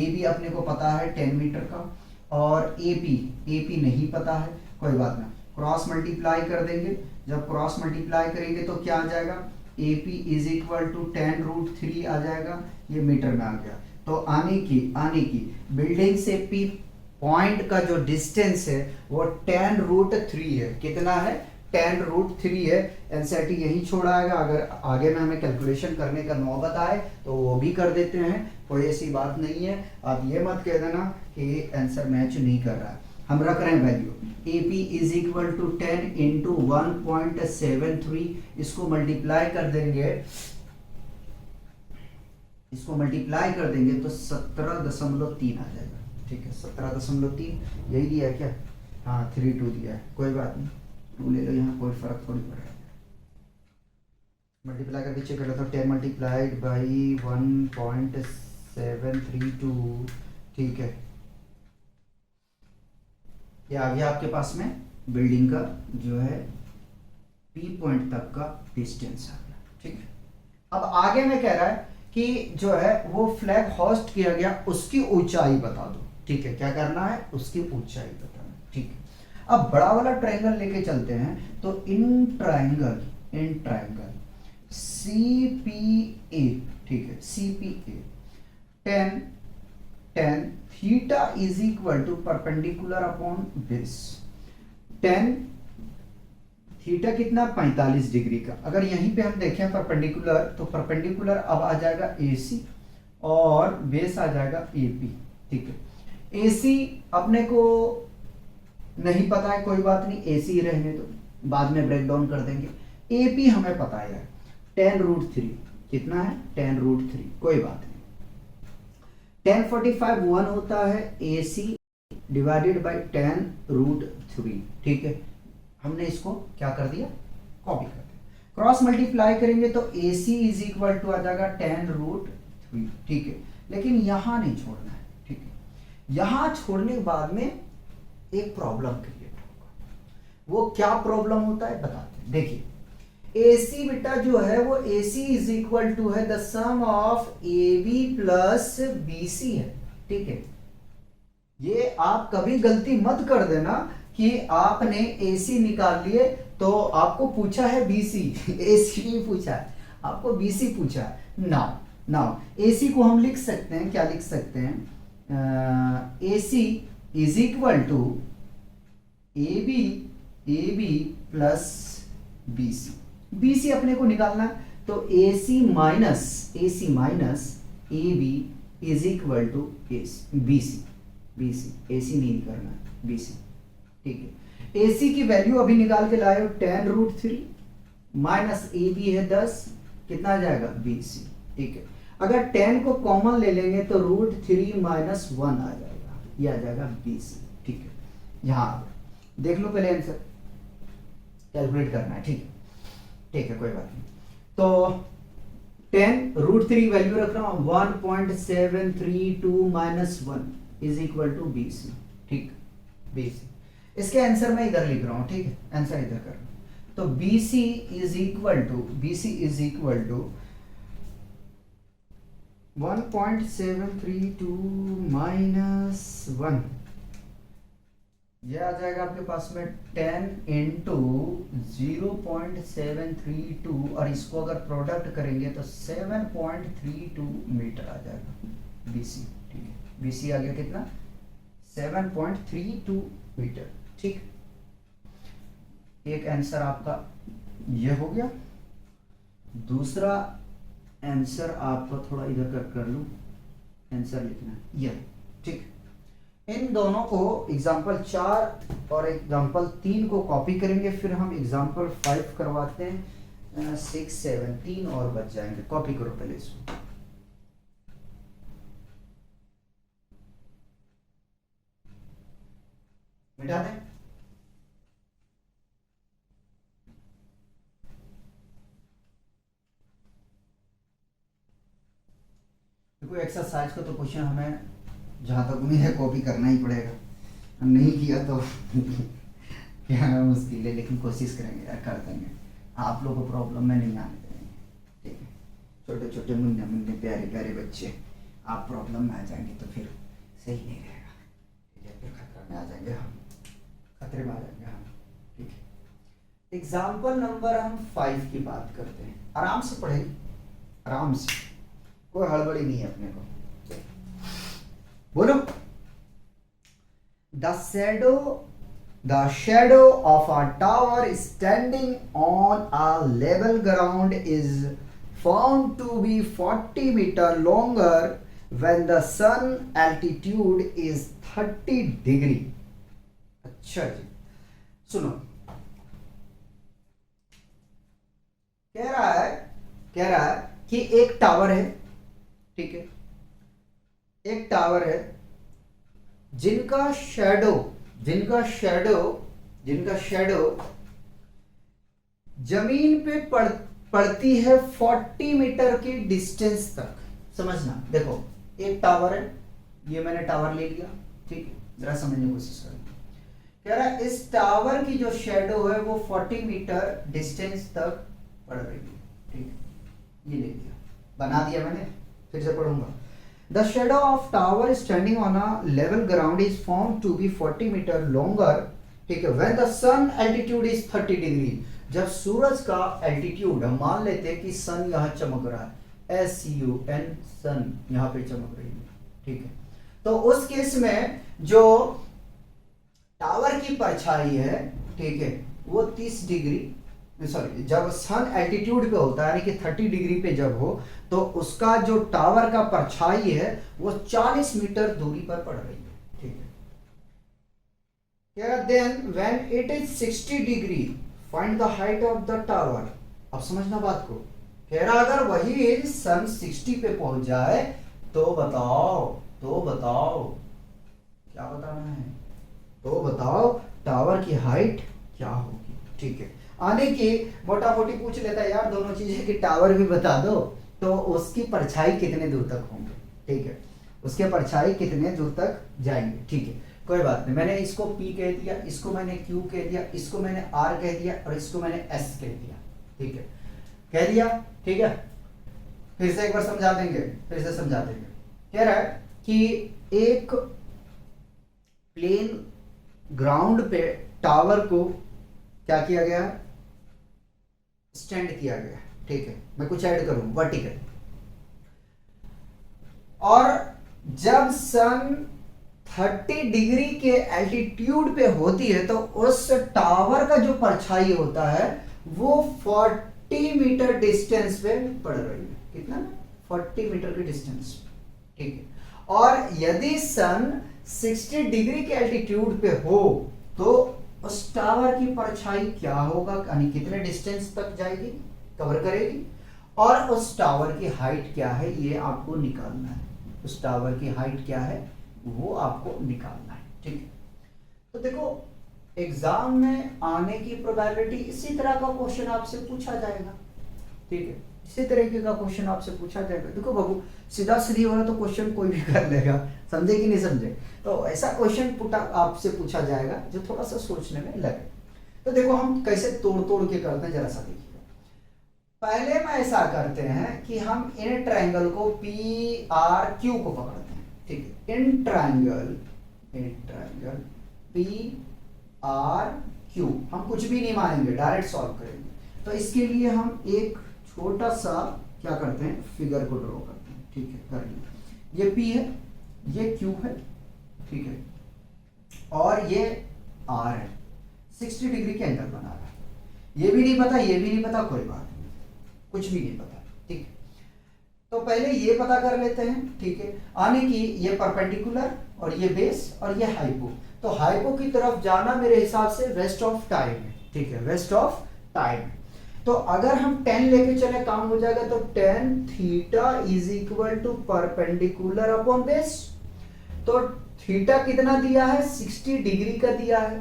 बी अपने को पता है 10 मीटर का, और AP नहीं पता है, कोई बात ना, क्रॉस मल्टीप्लाई कर देंगे। जब क्रॉस मल्टीप्लाई करेंगे तो क्या आ जाएगा, AP इज इक्वल टू 10√3 आ जाएगा, ये मीटर में आ गया। तो आने की बिल्डिंग से P पॉइंट का जो डिस्टेंस है वो 10√3 है। कितना है, 10√3 है। एनसीईआरटी यही छोड़ाएगा। अगर आगे में हमें कैलकुलेशन करने का नौबत आए तो वो भी कर देते हैं, कोई ऐसी बात नहीं है। आप ये मत कह देना कि आंसर मैच नहीं कर रहा है। हम रख रहे हैं value AP is equal to 10 into 1.73, इसको मल्टीप्लाई कर देंगे, तो 17.3 आ जाएगा, ठीक है, 17.3 यही दिया है क्या, हाँ 32 दिया है, कोई बात नहीं, 2 ले लो, यहाँ कोई फर्क थोड़ी पड़ रहा है। मल्टीप्लाई करके चेक कर लेता हूँ, 10 मल्टीप्लाइड बाई 1.732, ठीक है, ये आ गया आपके पास में बिल्डिंग का जो है P पॉइंट तक का डिस्टेंस आ गया, ठीक है। अब आगे में कह रहा है कि जो है वो फ्लैग होस्ट किया गया उसकी ऊंचाई बता दो, ठीक है, क्या करना है, उसकी ऊंचाई बताना, ठीक है। अब बड़ा वाला ट्रायंगल लेके चलते हैं, तो इन ट्रायंगल CPA, ठीक है, CPA 10 10 theta is equal to perpendicular upon base. 10 theta कितना 45 डिग्री का। अगर यहीं पे हम देखें परपेंडिकुलर, तो परपेंडिकुलर अब आ जाएगा AC और बेस आ जाएगा AP, ठीक है। AC अपने को नहीं पता है, कोई बात नहीं, AC ही रहने दो, बाद में ब्रेक डाउन कर देंगे। AP हमें पता है 10√3 कितना है 10√3, कोई बात नहीं। 1045 1 होता है AC डिवाइडेड बाई 10√3, ठीक है। हमने इसको क्या कर दिया, कॉपी कर दिया। क्रॉस मल्टीप्लाई करेंगे तो AC इज इक्वल टू आ जाएगा 10√3, ठीक है। लेकिन यहां नहीं छोड़ना है, ठीक है। यहां छोड़ने के बाद में एक प्रॉब्लम क्रिएट होगा। वो क्या प्रॉब्लम होता है बताते हैं। देखिए AC बेटा जो है वो AC इज इक्वल टू है the sum of AB plus BC है, ठीक है। ये आप कभी गलती मत कर देना कि आपने AC निकाल लिए तो आपको पूछा है BC, AC नहीं पूछा है, आपको BC पूछा है। नाउ AC को हम लिख सकते हैं, क्या लिख सकते हैं, AC is equal to AB plus BC अपने को निकालना है, तो AC minus AB is equal to BC AC नहीं करना है, BC, ठीक है। AC की वैल्यू अभी निकाल के लाए हो 10√3 माइनस AB है 10, कितना आ जाएगा BC, ठीक है। अगर 10 को कॉमन ले लेंगे तो √3 माइनस 1 आ जाएगा, ये आ जाएगा BC, ठीक है। यहां देख लो पहले आंसर कैलकुलेट करना है, ठीक है, कोई बात नहीं। तो 10√3 वैल्यू रख रहा हूं 1.732 minus 1 is equal to BC, ठीक, BC। इसके आंसर मैं इधर लिख रहा हूं, ठीक है, आंसर इधर कर रहा हूं। तो BC is equal to 1.732 minus 1, यह आ जाएगा आपके पास में 10 इंटू 0.732 और इसको अगर प्रोडक्ट करेंगे तो 7.32 मीटर आ जाएगा BC, ठीक है। BC आ गया कितना 7.32 मीटर, ठीक। एक आंसर आपका ये हो गया। दूसरा आंसर आपका थोड़ा इधर कर लूं, आंसर लिखना है ये, ठीक। इन दोनों को एग्जाम्पल 4 और एग्जाम्पल 3 को कॉपी करेंगे, फिर हम एग्जाम्पल 5 करवाते हैं। 6 7 3 और बच जाएंगे। कॉपी करो पहले इसको, मिटा दें। देखो एक्सरसाइज का तो क्वेश्चन हमें जहां तक उम्मीद है कॉपी करना ही पड़ेगा, हम नहीं किया तो क्या मुश्किल है, लेकिन कोशिश करेंगे यार, कर देंगे। आप लोगों को प्रॉब्लम में नहीं आने देंगे, ठीक है। छोटे छोटे मुन्ने मुन्ने प्यारे प्यारे बच्चे आप प्रॉब्लम में आ जाएंगे तो फिर सही नहीं रहेगा, ठीक है। फिर खतरा में आ जाएंगे हम, खतरे में आ जाएंगे हम, ठीक है। एग्जाम्पल नंबर हम 5 की बात करते हैं। आराम से पढ़े, आराम से, कोई हड़बड़ी नहीं है अपने को। बोलो, the shadow of a tower standing on a level ground is found to be 40 meter longer when the sun altitude is 30 degree। अच्छा जी, सुनो, कह रहा है कि एक टावर है, ठीक है, एक टावर है जिनका शैडो जमीन पे पड़ती है 40 मीटर की डिस्टेंस तक। समझना, देखो एक टावर है, ये मैंने टावर ले लिया, ठीक है, जरा समझने की कोशिश करो। कह रहा है इस टावर की जो शैडो है वो 40 मीटर डिस्टेंस तक पड़ रही है, ठीक है, ये ले लिया, बना दिया मैंने, फिर से पढ़ूंगा। The shadow of tower standing on a level ground is found to be 40 meter longer, ठीक है, when the sun altitude is 30 degree। जब सूरज का एल्टीट्यूड हम मान लेते हैं कि सन यहाँ चमक रहा है, SUN सन यहाँ पे चमक रही है, ठीक है, तो उस केस में जो टावर की परछाई है, ठीक है, वो 30 डिग्री, सॉरी, जब सन एल्टीट्यूड पे होता है यानी कि 30 डिग्री पे जब हो, तो उसका जो टावर का परछाई है वो 40 मीटर दूरी पर पड़ रही है, ठीक है। Then when it is 60 degree find the height of the tower. अब समझना बात को, कह रहा अगर वही सन 60 पे पहुंच जाए तो बताओ क्या बताना है, तो बताओ टावर की हाइट क्या होगी, ठीक है। आने की मोटा मोटी पूछ लेता है यार दोनों चीजें कि टावर भी बता दो, तो उसकी परछाई कितने दूर तक होंगे, ठीक है, उसके परछाई कितने दूर तक जाएंगे, ठीक है, कोई बात नहीं। मैंने इसको P कह दिया, इसको मैंने Q कह दिया, इसको मैंने R कह दिया और इसको मैंने S कह दिया, ठीक है, कह दिया, ठीक है। फिर से एक बार समझा देंगे, कह रहा है कि एक प्लेन ग्राउंड पे टावर को क्या किया गया, स्टैंड किया गया, ठीक है, मैं कुछ ऐड करूं वर्टिकल, और जब सन 30 डिग्री के एल्टीट्यूड पे होती है तो उस टावर का जो परछाई होता है वो 40 मीटर डिस्टेंस पे पड़ रही है, कितना, 40 मीटर के डिस्टेंस, ठीक है। और यदि सन 60 डिग्री के एल्टीट्यूड पे हो तो उस टावर की परछाई क्या होगा, यानी कितने डिस्टेंस तक जाएगी, कवर करेगी, और उस टावर की हाइट क्या है ये आपको निकालना है, उस टावर की हाइट क्या है वो आपको निकालना है, ठीक है। तो देखो एग्जाम में आने की प्रोबेबिलिटी इसी तरह का क्वेश्चन आपसे पूछा जाएगा, ठीक है, इसी तरीके का क्वेश्चन आपसे पूछा जाएगा। देखो बाबू सीधा सीधी वाला तो क्वेश्चन कोई भी कर लेगा, समझे कि नहीं समझे, तो ऐसा क्वेश्चन आपसे पूछा जाएगा जो थोड़ा सा सोचने में लगे। तो देखो हम कैसे तोड़ के करते हैं जरा सा देखिए। पहले में ऐसा करते हैं कि हम इन ट्रायंगल को PRQ को पकड़ते हैं, ठीक है, इन ट्रायंगल PRQ हम कुछ भी नहीं मानेंगे, डायरेक्ट सॉल्व करेंगे। तो इसके लिए हम एक छोटा सा क्या करते हैं, फिगर को ड्रॉ करते हैं, ठीक है, कर लिया, ये P है, ये Q है, ठीक है, और ये R है, 60 डिग्री के एंगल बना रहा है, ये भी नहीं पता, ये भी नहीं पता, कोई बात नहीं, कुछ भी नहीं पता, ठीक है। तो पहले ये पता कर लेते हैं, ठीक है, आने की ये परपेंडिकुलर और ये बेस और ये हाइपो, तो हाइपो की तरफ जाना मेरे हिसाब से वेस्ट ऑफ टाइम है, ठीक है, वेस्ट ऑफ टाइम। तो अगर हम 10 लेके चले काम हो जाएगा, तो tan theta is equal to perpendicular upon base, तो थीटा कितना दिया है, 60 डिग्री का दिया है,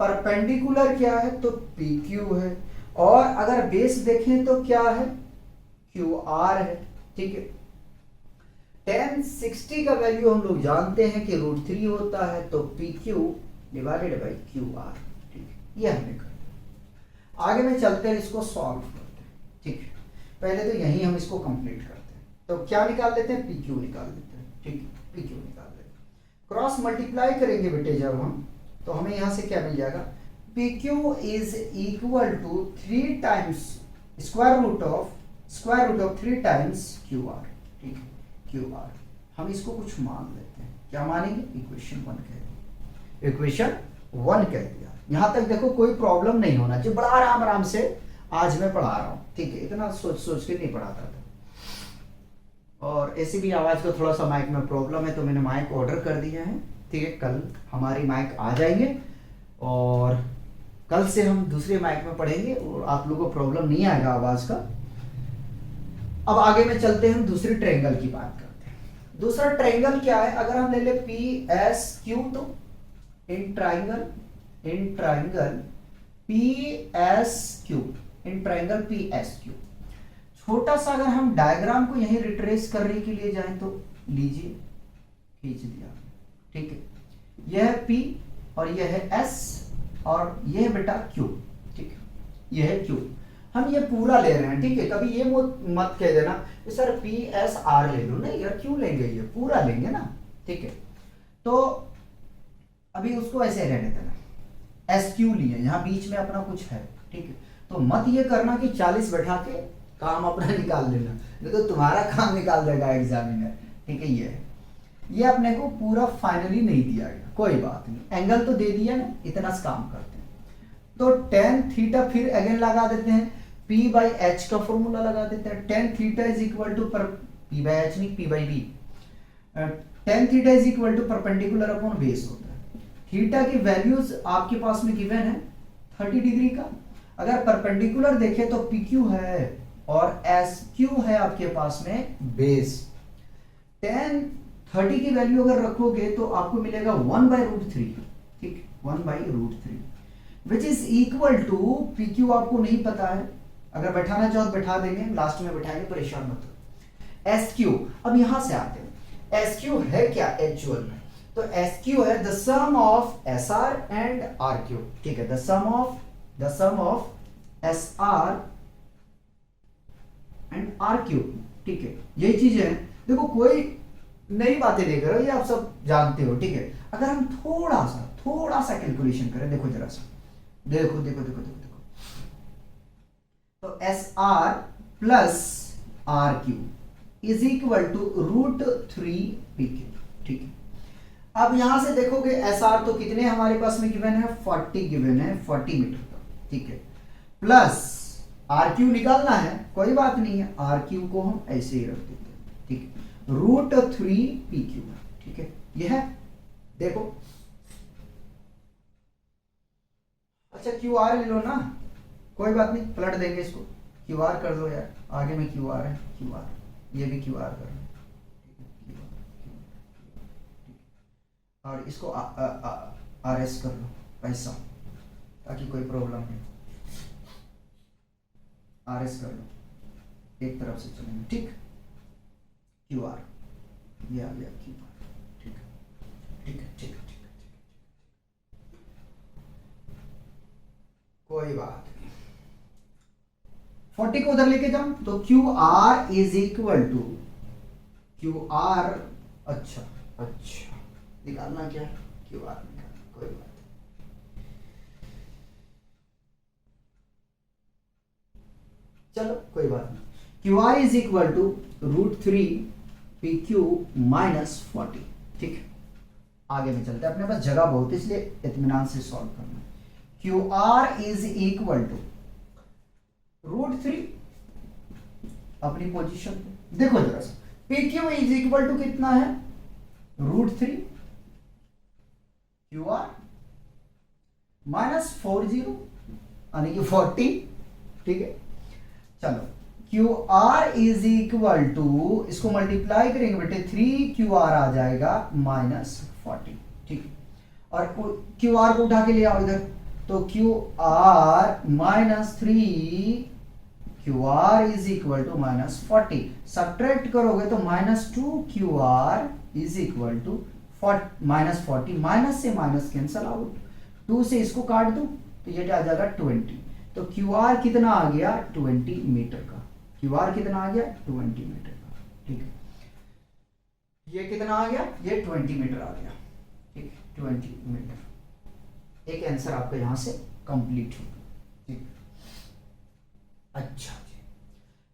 परपेंडिकुलर क्या है तो PQ है, और अगर बेस देखें तो क्या है, QR है, ठीक है। tan 60 का वैल्यू हम लोग जानते हैं कि √3 होता है, तो PQ डिवाइडेड बाई QR, ठीक है, ये हमने कर। आगे में चलते हैं, इसको सॉल्व करते हैं, ठीक है, पहले तो यही हम इसको कंप्लीट करते हैं, तो क्या निकाल लेते हैं, PQ निकाल लेते हैं, ठीक है, PQ निकाल लेते हैं, क्रॉस मल्टीप्लाई करेंगे बेटे जब हम, तो हमें यहां से क्या मिल जाएगा, PQ is equal to 3 times square root of 3 times QR, ठीक है, QR। हम इसको कुछ मान लेते हैं, क्या मानेंगे, इक्वेशन 1 कह दिया, इक्वेशन 1 कह दिया। यहां तक देखो कोई प्रॉब्लम नहीं होना चाहिए, बड़ा आराम से आज मैं पढ़ा रहा हूं, ठीक है, इतना सोच के नहीं पढ़ाता था। और ऐसी भी आवाज का थोड़ा सा माइक में प्रॉब्लम है, तो मैंने माइक ऑर्डर कर दिया है, ठीक है, कल हमारी माइक आ जाएंगे और कल से हम दूसरे माइक में पढ़ेंगे और आप लोगों को प्रॉब्लम नहीं आएगा आवाज का। अब आगे में चलते हैं, हम दूसरे ट्रायंगल की बात करते हैं। दूसरा ट्रायंगल क्या है, अगर हम ले ले PSQ, तो इन ट्रायंगल PSQ, छोटा सा अगर हम डायग्राम को यहीं रिट्रेस करने के लिए जाएं तो लीजिए, खींच दिया, ठीक है, यह है P और यह है S और यह है बेटा Q, ठीक है, यह है Q, हम ये पूरा ले रहे हैं, ठीक है, कभी ये मत कह देना सर PSR ले लो, नहीं यार क्यों लेंगे, ये पूरा लेंगे ना, ठीक है। तो अभी उसको ऐसे रहने देना, SQ लिए, यहाँ बीच में अपना कुछ है, ठीक है, तो मत ये करना कि 40 बैठा के काम अपना निकाल लेना, नहीं तो तुम्हारा काम निकाल देगा एग्जामिनर। ठीक है, ये अपने को पूरा फाइनली नहीं दिया गया, कोई बात नहीं, एंगल तो दे दिया ना, इतना सा काम करते हैं। तो टेन थीटा फिर अगेन लगा देते हैं, पी बाई एच का फॉर्मूला लगा देते हैं। Tan theta is equal to, पर पी बाई एच नहीं, P by B, tan theta is equal to perpendicular upon base होता है। थीटा की वैल्यूज आपके पास में गिवन है 30 डिग्री का, अगर परपेंडिकुलर देखें तो पी क्यू है और एस क्यू है आपके पास में बेस। टेन 30 की वैल्यू अगर रखोगे तो आपको मिलेगा 1/√3, ठीक, 1/√3 which is equal to, P Q आपको नहीं पता है, अगर बैठाना चाहो तो बैठा देंगे, लास्ट में बैठाएंगे, परेशान मत हो। एस क्यू, अब यहां से आते हैं, एस क्यू है क्या एक्चुअल में, तो एस क्यू है the sum of S R and R Q, ठीक है, the sum of S R and R Q, ठीक है, यही चीज है। देखो कोई नई बातें देख रहे हो, ये आप सब जानते हो, ठीक है। अगर हम थोड़ा सा कैलकुलेशन करें, देखो जरा सा, देखो देखो देखो देखो देखो, तो S R plus R Q is equal to √3 P Q, ठीक है। अब यहां से देखोगे एस आर तो कितने हमारे पास में गिवन है, 40 गिवन है, 40 मीटर का, ठीक है, प्लस आर क्यू निकालना है, कोई बात नहीं है, आर क्यू को हम ऐसे ही रख देते हैं, ठीक है, √3 पी क्यू, ठीक है, यह है, देखो। अच्छा क्यू आर ले लो ना, कोई बात नहीं, पलट देंगे इसको, क्यू आर कर दो यार, आगे में क्यू आर है, क्यू आर, ये भी क्यू आर कर लो, और इसको आर एस कर लो पैसा, ताकि कोई प्रॉब्लम नहीं, आर एस कर लो, एक तरफ से चलेंगे, ठीक, क्यू आर, ये आ गया क्यू आर, ठीक है, ठीक है, ठीक है, ठीक है, कोई बात नहीं। 40 को उधर लेके जाओ, तो Q R is equal to, Q R, अच्छा निकालना क्या, क्यू आर निकालना, कोई बात नहीं, चलो कोई बात नहीं। Q R is equal to √3 P Q minus 40, ठीक है, आगे में चलते हैं, अपने पास जगह बहुत है इसलिए इत्मीनान से सॉल्व करना। Q R is equal to √3, अपनी पोजीशन पे देखो जरा सा, P Q is equal to कितना है, √3 क्यू आर माइनस 40 यानी कि 40, ठीक है। चलो Q R is equal to, इसको मल्टीप्लाई करेंगे बेटे, 3 क्यू आर आ जाएगा माइनस 40, ठीक, और क्यू आर को उठा के ले आओ इधर, तो Q R minus 3 Q R is equal to minus 40, subtract करोगे तो minus 2 Q R is equal to minus 40, minus से माइनस कैंसल आउट, 2 से इसको काट दो तो ये आ जाएगा 20, तो क्यू आर कितना आ गया, 20 मीटर का, क्यू आर कितना आ गया, 20 मीटर का, ठीक है, ये कितना आ गया, ये 20 मीटर आ गया, ठीक, 20 मीटर, एक आंसर आपका यहां से कंप्लीट होगा, ठीक। अच्छा जी,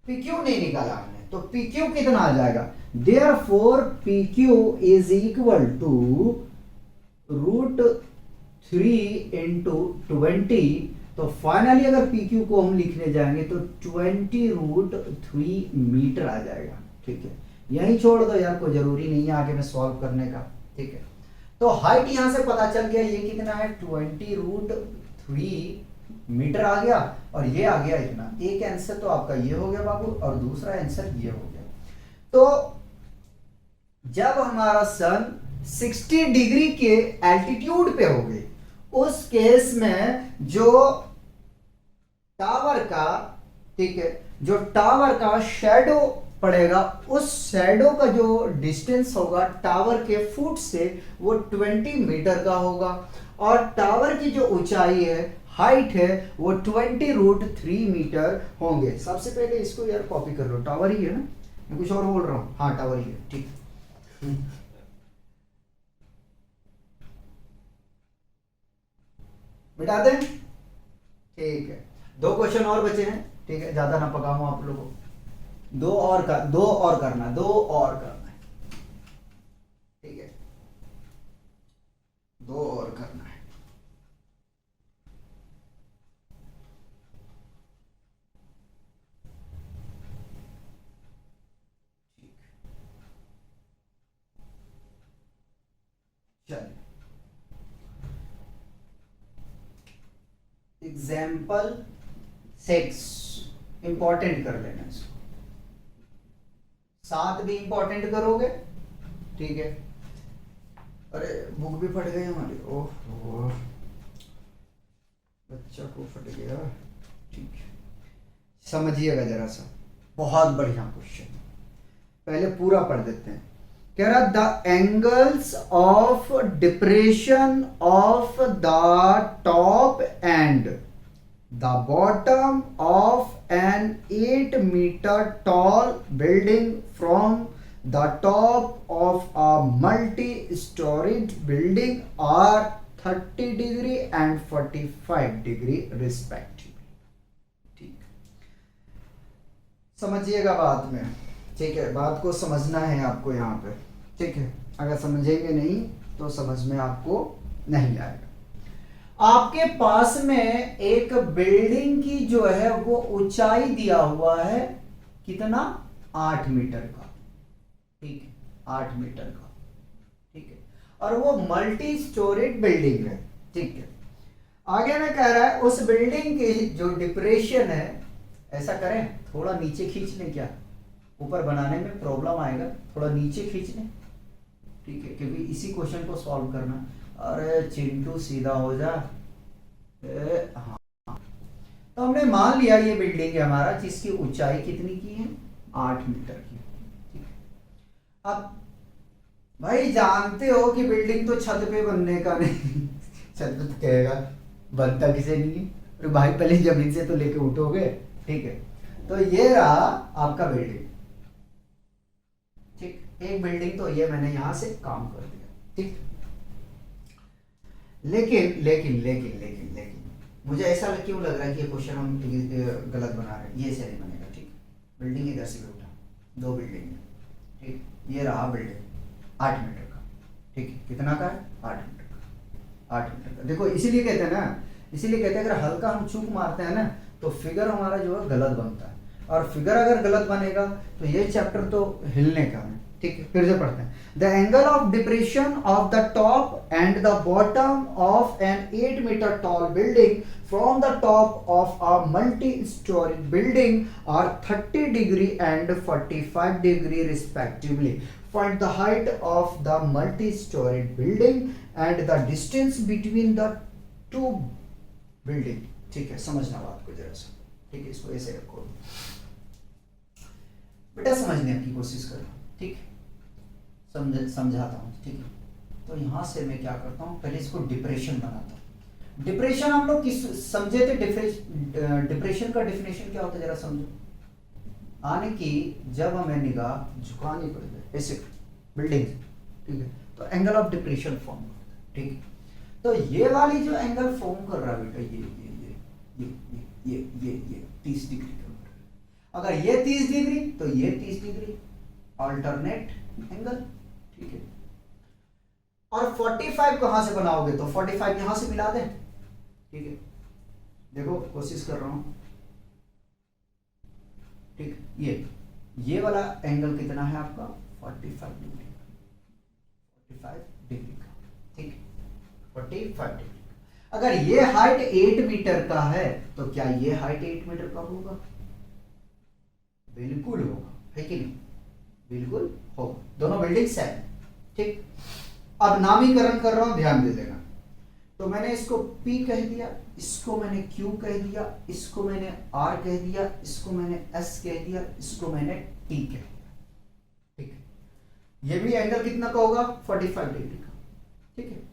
पी क्यू नहीं निकाला हमने, तो पी क्यू कितना आ जाएगा, therefore P Q is equal to √3 into 20, तो फाइनली अगर पी क्यू को हम लिखने जाएंगे तो 20√3 मीटर आ जाएगा, ठीक है, यही छोड़ दो यार, कोई जरूरी नहीं है आगे में सॉल्व करने का, ठीक है। तो हाइट यहां से पता चल गया, ये कितना है, 20√3 मीटर आ गया, और ये आ गया इतना, एक आंसर तो आपका ये हो गया बाबू, और दूसरा आंसर ये हो गया। तो जब हमारा सन 60 डिग्री के एल्टीट्यूड पे हो गए, उस केस में जो टावर का, ठीक है, जो टावर का शेडो पड़ेगा, उस शेडो का जो डिस्टेंस होगा टावर के फुट से, वो 20 मीटर का होगा, और टावर की जो ऊंचाई है, हाइट है, वो 20√3 मीटर होंगे। सबसे पहले इसको यार कॉपी कर लो, टावर ही है ना, मैं कुछ और बोल रहा हूं, हाँ टावर ही है, ठीक, मिटा दें, ठीक है। दो क्वेश्चन और बचे हैं, ठीक है, ज्यादा ना पकाऊं आप लोगों को। दो और करना है, ठीक है, दो और करना है। चलिए, एग्जाम्पल 6 इंपॉर्टेंट कर लेना इसको, 7 भी इंपॉर्टेंट करोगे, ठीक है। अरे बुक भी फट गई हमारी, ओह बच्चा को फट गया, ठीक है। समझिएगा जरा सा, बहुत बढ़िया क्वेश्चन, पहले पूरा पढ़ देते हैं। कह रहा the angles of depression of the top and the bottom of an 8 meter tall building from the top of a multi storied building are 30 degree and 45 degree respectively, ठीक। समझिएगा बात में, ठीक है, बात को समझना है आपको यहाँ पे, ठीक है। अगर समझेंगे नहीं तो समझ में आपको नहीं आएगा। आपके पास में एक बिल्डिंग की जो है वो ऊंचाई दिया हुआ है, कितना, 8 मीटर का, ठीक है, 8 मीटर का, ठीक है, और वो मल्टी स्टोरेड बिल्डिंग है, ठीक है। आगे में कह रहा है उस बिल्डिंग की जो डिप्रेशन है, ऐसा करें थोड़ा नीचे खींच लें, क्या ऊपर बनाने में प्रॉब्लम आएगा, थोड़ा नीचे खींच लें, ठीक है, क्योंकि इसी क्वेश्चन को सॉल्व करना। अरे चिंटू सीधा हो जा, हाँ। तो हमने मान लिया ये बिल्डिंग है हमारा, जिसकी ऊंचाई कितनी की है, 8 मीटर की, ठीक है। अब भाई जानते हो कि बिल्डिंग तो छत पे बनने का नहीं छत पे तो कहेगा बनता किसे नहीं है, अरे भाई पहले जमीन से तो लेके उठोगे, ठीक है। तो ये रहा आपका बिल्डिंग, ठीक, एक बिल्डिंग तो ये मैंने यहां से काम कर दिया, ठीक। लेकिन लेकिन लेकिन लेकिन लेकिन मुझे ऐसा क्यों लग रहा है कि ये क्वेश्चन हम गलत बना रहे हैं, ये से नहीं बनेगा, ठीक। बिल्डिंग इधर से भी उठा, दो बिल्डिंग है, ठीक, ये रहा बिल्डिंग 8 मीटर का, ठीक है, कितना का है, 8 मीटर का, 8 मीटर का। देखो इसीलिए कहते हैं ना, इसीलिए कहते हैं अगर हल्का हम चूक मारते हैं ना तो फिगर हमारा जो है गलत बनता है, और फिगर अगर गलत बनेगा तो ये चैप्टर तो हिलने का है, ठीक है। फिर से पढ़ते हैं। The angle of depression of the top and the bottom of an 8 meter tall building from the top of a multi storey building are 30 degree and 45 degree respectively. Find the height of the multi storey building and the distance between the two building, ठीक है। समझना बात को जरा सा, ठीक है, इसको ऐसे रखो बेटा, समझने की कोशिश करो, ठीक, समझाता हूँ, ठीक है। तो यहां से मैं क्या करता हूँ, पहले इसको डिप्रेशन बनाता हूँ। डिप्रेशन हम लोग किस समझे थे, डिप्रेशन का डेफिनेशन क्या होता है जरा समझो। आने की जब हमें निगाह झुकानी पड़ती है ऐसे बिल्डिंग, ठीक है, तो एंगल ऑफ डिप्रेशन फॉर्म, ठीक है। तो ये वाली जो एंगल फॉर्म कर रहा है बेटा, ये 30 डिग्री का, अगर ये 30 डिग्री तो ये 30 डिग्री, अल्टरनेट एंगल, ठीक है। और 45 कहां से बनाओगे, तो 45 यहां से मिला दें, ठीक है। देखो कोशिश कर रहा हूं, ठीक, ये वाला एंगल कितना है आपका, 45 डिग्री का, 45 डिग्री का, ठीक, 45 डिग्री। अगर ये हाइट 8 मीटर का है तो क्या ये हाइट 8 मीटर का होगा, बिल्कुल होगा, है कि नहीं, बिल्कुल होगा, दोनों बिल्डिंग सेम, ठीक। अब नामीकरण कर रहा हूं, ध्यान दे देना। तो मैंने इसको P कह दिया, इसको मैंने Q कह दिया, इसको मैंने R कह दिया, इसको मैंने S कह दिया, इसको मैंने T कह दिया, ठीक है। ये भी एंगल कितना का होगा, 45 डिग्री का, ठीक है।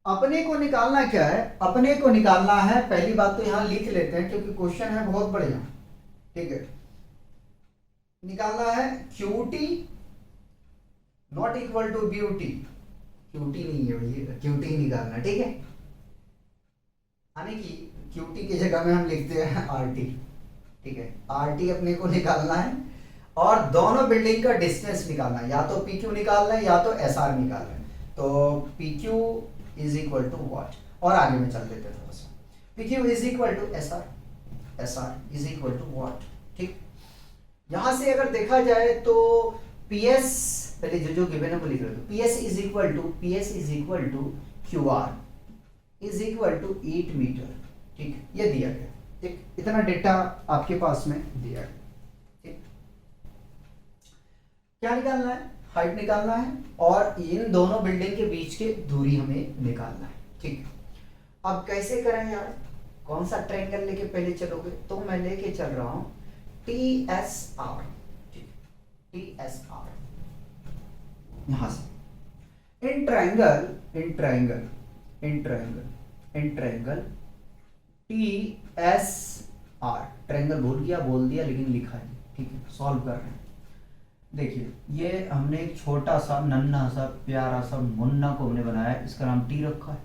अपने को निकालना क्या है, अपने को निकालना है, पहली बात तो यहां लिख लेते हैं क्योंकि क्वेश्चन है बहुत बढ़िया, ठीक है। निकालना है QT not equal to BUT, QT नहीं है भैया, QT निकालना, ठीक है। यानी कि QT की जगह में हम लिखते हैं RT, ठीक है। RT अपने को निकालना है और दोनों बिल्डिंग का डिस्टेंस निकालना है, या तो PQ निकालना है या तो SR निकालना है। तो PQ is equal to what, और आगे में चल देते हैं थोड़ा सा। PQ is equal to SR, SR is equal to what, ठीक। यहां से अगर देखा जाए तो PS पहले जो गिवन है वो लिख रहे थे। PS is equal to QR is equal to 8 meter, ठीक, ये दिया गया, ठीक। इतना डेटा आपके पास में दिया गया, ठीक। क्या निकालना है, हाइट निकालना है और इन दोनों बिल्डिंग के बीच की दूरी हमें निकालना है, ठीक। अब कैसे करें यार, कौन सा ट्रायंगल लेके पहले चलोगे, तो मैं लेके चल रहा हूं TSR, ठीक, TSR। यहां से इन ट्रायंगल TSR, ट्रायंगल बोल दिया लेकिन लिखा है, ठीक है। सॉल्व कर रहे हैं, देखिए ये हमने एक छोटा सा नन्हा सा प्यारा सा मुन्ना को हमने बनाया है, इसका नाम T रखा है,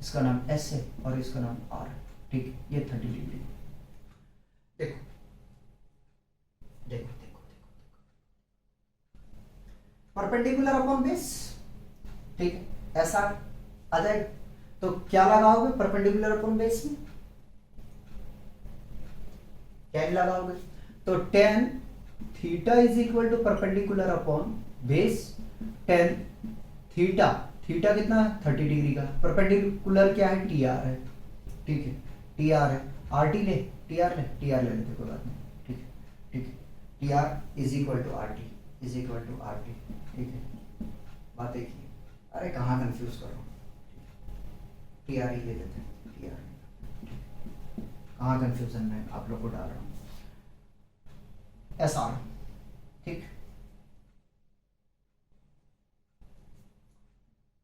इसका नाम S है और इसका नाम R, ठीक। ये 30 डिग्री, देखो देखो देखो परपेंडिकुलर अपॉन बेस, ठीक है। ऐसा आ जाए तो क्या लगाओगे परपेंडिकुलर अपॉन बेस में, क्या लगाओगे, तो tan theta is equal to perpendicular upon base tan theta, theta कितना है 30 डिग्री का, परपेंडिकुलर क्या है TR है, ठीक है, TR है। RT ले, TR ले लेते कोई बात नहीं, ठीक है, ठीक है। TR is equal to RT, ठीक है। बात एक ही, अरे कहाँ कंफ्यूज कर रहा हूँ, TR ही ले लेते हैं, TR, कहाँ कंफ्यूजन में आप लोग को डाल रहा हूँ। SR, ठीक,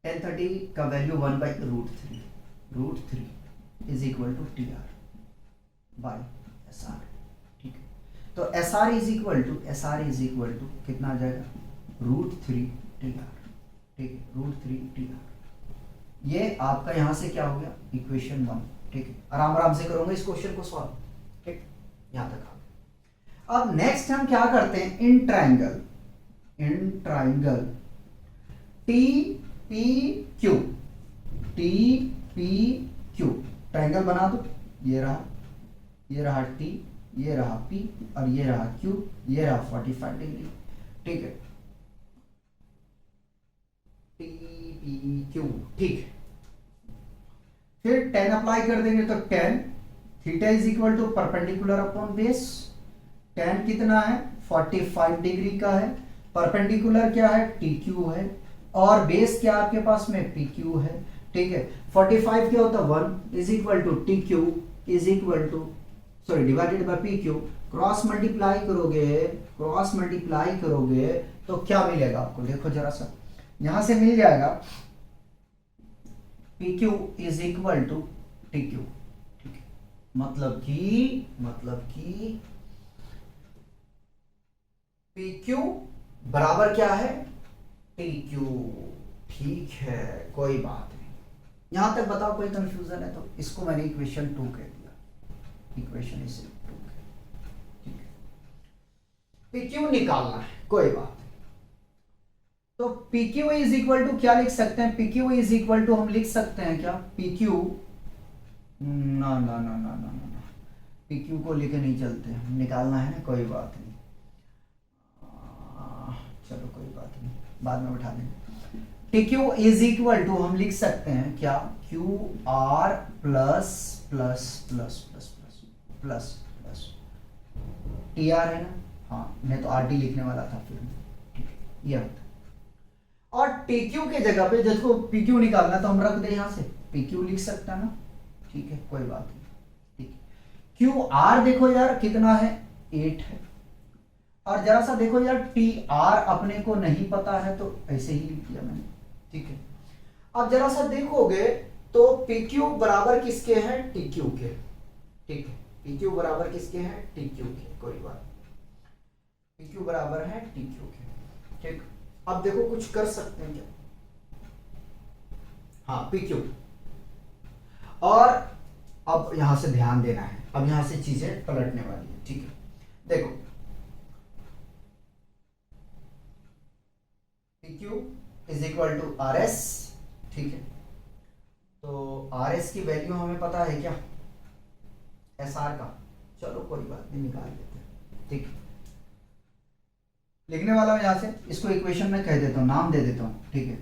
tan 30 का value 1/√3 is equal to TR by SR, ठीक है। तो SR इज इक्वल टू कितना आ जाएगा, √3 TR, ठीक है, √3 TR। ये आपका यहां से क्या हो गया, इक्वेशन 1, ठीक है। आराम से करोगे इस क्वेश्चन को सॉल्व, ठीक, यहां तक आ गया। अब नेक्स्ट हम क्या करते हैं, इन ट्रायंगल TPQ, ट्रायंगल बना दो, ये रहा T, ये रहा P और ये रहा Q, ये रहा 45 डिग्री, ठीक है, TPQ, ठीक। फिर tan अप्लाई कर देंगे तो tan theta is equal to perpendicular upon base, tan कितना है 45 डिग्री का है, परपेंडिकुलर क्या है TQ है और बेस क्या आपके पास में PQ है, ठीक है। 45 क्या होता है 1 is equal to TQ is equal to divided by PQ, cross multiply करोगे तो क्या मिलेगा आपको, देखो जरा सा, यहां से मिल जाएगा PQ is equal to TQ, ठीक है। मतलब कि PQ बराबर क्या है TQ, ठीक है, कोई बात नहीं। यहां तक बताओ कोई कंफ्यूजन है तो इसको मैंने इक्वेशन 2 कह दिया, इक्वेशन इज 2, ठीक है। PQ निकालना है, कोई बात नहीं। तो PQ इज इक्वल टू क्या लिख सकते हैं, PQ इज इक्वल टू हम लिख सकते हैं क्या, PQ ना ना ना ना ना ना PQ को लेके नहीं चलते, निकालना है ना, कोई बात नहीं, चलो कोई बात नहीं, बाद में उठा देंगे। PQ इज इक्वल टू हम लिख सकते हैं क्या, QR plus plus plus plus plus plus TR है ना, हाँ मैं तो RT लिखने वाला था फिर, ठीक है, ये होता है। और TQ के जगह पे जिसको PQ निकालना तो हम रख दे यहां से PQ लिख सकता है ना, ठीक है, कोई बात नहीं, ठीक है। QR देखो यार कितना है 8 है, और जरा सा देखो यार TR अपने को नहीं पता है तो ऐसे ही लिख दिया मैंने, ठीक है। अब जरा सा देखोगे तो PQ बराबर किसके हैं, TQ के, ठीक है, PQ बराबर किसके हैं TQ के, कोई बात, PQ बराबर है TQ के, ठीक। अब देखो कुछ कर सकते हैं क्या, हाँ PQ और अब यहां से ध्यान देना है, अब यहां से चीजें पलटने वाली है, ठीक है। देखो PQ is equal to RS, ठीक है। तो RS की वैल्यू हमें पता है क्या, SR का, चलो कोई बात नहीं, निकाल लेते हैं, ठीक है। लिखने वाला हूं यहां से, इसको इक्वेशन में कह देता हूं, नाम दे देता हूं, ठीक है,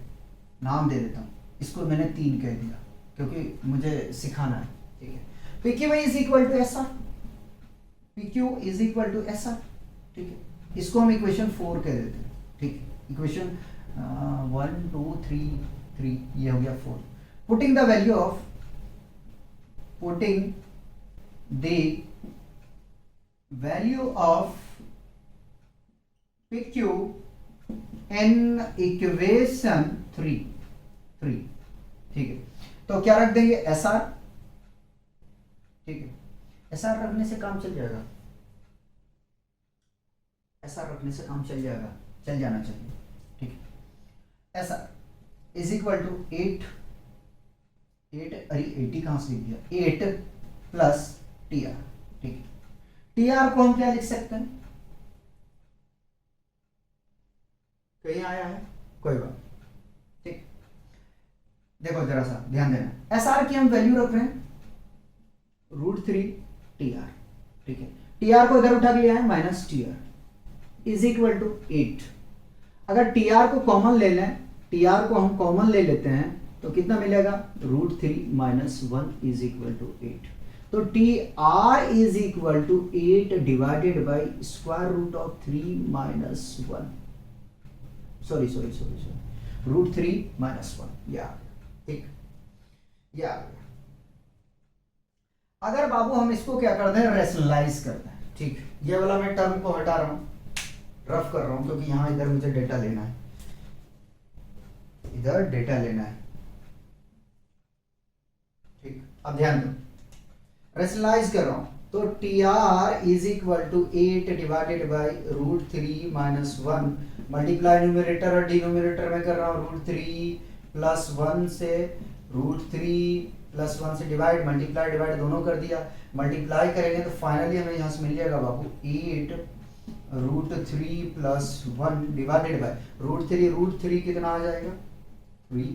नाम दे देता हूं, इसको मैंने 3 कह दिया क्योंकि मुझे सिखाना है, ठीक है। PQ is equal to SR, PQ is equal to SR, ठीक है। इसको हम इक्वेशन 4 कह देते हैं, ठीक है। इक्वेशन 1 2 3 3, ये हो गया 4। Putting the value of, putting the value of PQ in equation 3, ठीक है। तो क्या रख देंगे, SR, ठीक है। SR रखने से काम चल जाएगा, SR रखने से काम चल जाएगा, चल जाना चाहिए, ठीक है। SR इज इक्वल टू 8, अरे 80 कहां से लिख दिया, 8 प्लस TR, ठीक है। TR को हम क्या लिख सकते हैं, कहीं आया है, कोई बात, ठीक। देखो जरा सा ध्यान देना, SR की हम वैल्यू रख रहे हैं √3 TR, ठीक है। TR को इधर उठा के लिया है -TR इज इक्वल टू 8। अगर TR को कॉमन ले लें, TR को हम कॉमन ले लेते हैं तो कितना मिलेगा, √3 - 1 इज इक्वल टू 8। तो TR is equal to 8 divided by square root of 3 - 1, sorry √3 - 1, या ठीक, ये आ गया। अगर बाबू हम इसको क्या करते हैं, रेशनलाइज करते हैं, ठीक। ये वाला मैं टर्म को हटा रहा हूं, रफ कर रहा हूं, क्योंकि यहां इधर मुझे डेटा लेना है, इधर डेटा लेना है, ठीक। अब ध्यान दो, रेशनलाइज कर रहा हूं, तो TR is equal to 8 divided by √3 - 1, multiply numerator और डिनोमिनेटर में कर रहा हूं, √3 + 1 से √3 + 1 से डिवाइड, मल्टीप्लाई डिवाइड दोनों कर दिया, मल्टीप्लाई करेंगे तो फाइनली हमें यहां से मिल जाएगा बाबू 8 √3 + 1 डिवाइडेड बाय √3 कितना आ जाएगा, 3,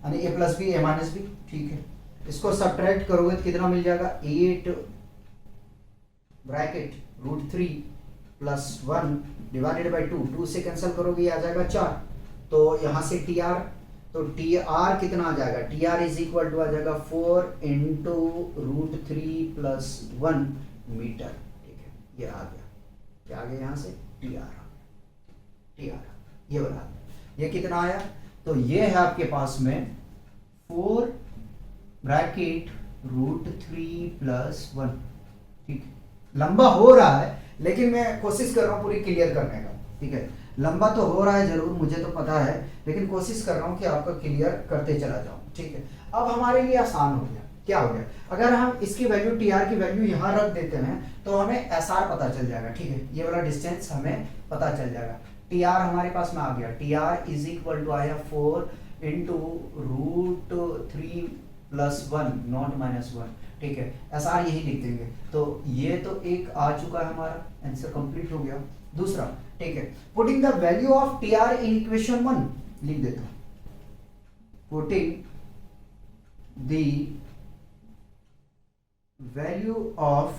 यानी a + b a - b, ठीक है। इसको सब्ट्रैक्ट करोगे तो कितना मिल जाएगा, 8 ब्रैकेट √3 + 1 डिवाइडेड बाय 2 से कैंसिल करोगे, ये आ जाएगा 4। तो यहां से TR, तो TR कितना आ जाएगा, TR इज इक्वल टू आ जाएगा 4 × √3 + 1 मीटर, ठीक है। ये आ गया, क्या आ गया, यहां से TR, ये बना, ये कितना आया, तो ये है आपके पास में 4 ब्रैकेट √3 + 1, ठीक है। लंबा हो रहा है लेकिन मैं कोशिश कर रहा हूं पूरी क्लियर करने का, ठीक है। लंबा तो हो रहा है जरूर, मुझे तो पता है, लेकिन कोशिश कर रहा हूं कि आपका क्लियर करते चला जाऊं, ठीक है। अब हमारे लिए आसान हो गया, क्या हो गया, अगर हम इसकी वैल्यू TR की वैल्यू यहां रख देते हैं तो हमें SR पता चल जाएगा, ठीक है। ये वाला डिस्टेंस हमें पता चल जाएगा, TR हमारे पास में आ गया, TR इज इक्वल टू आया 4 × √3 + 1 नॉट -1, ठीक है। SR यही लिख देंगे, तो ये तो एक आ चुका है, हमारा आंसर कंप्लीट हो गया। दूसरा, ठीक है, putting the value of TR in equation 1 लिख देता हूं, putting the value of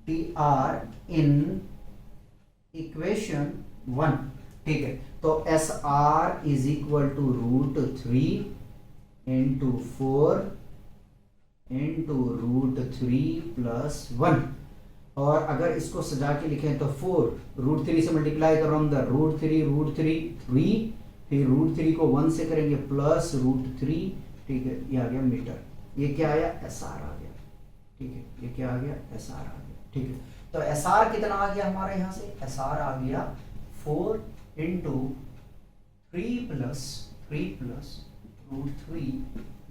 TR in equation 1, ठीक है। तो SR इज इक्वल टू √3 × 4 × √3 + 1, और अगर इसको सजा के लिखें तो 4 √3 से मल्टीप्लाई कर रहा हूं, √3 3, फिर √3 को 1 से करेंगे प्लस √3, ठीक है। ये आ गया मीटर, ये क्या आया, SR आ गया, ठीक है। ये क्या आ गया, SR आ गया, ठीक है। तो SR कितना आ गया हमारा, यहां से SR आ गया 4 × 3 + √3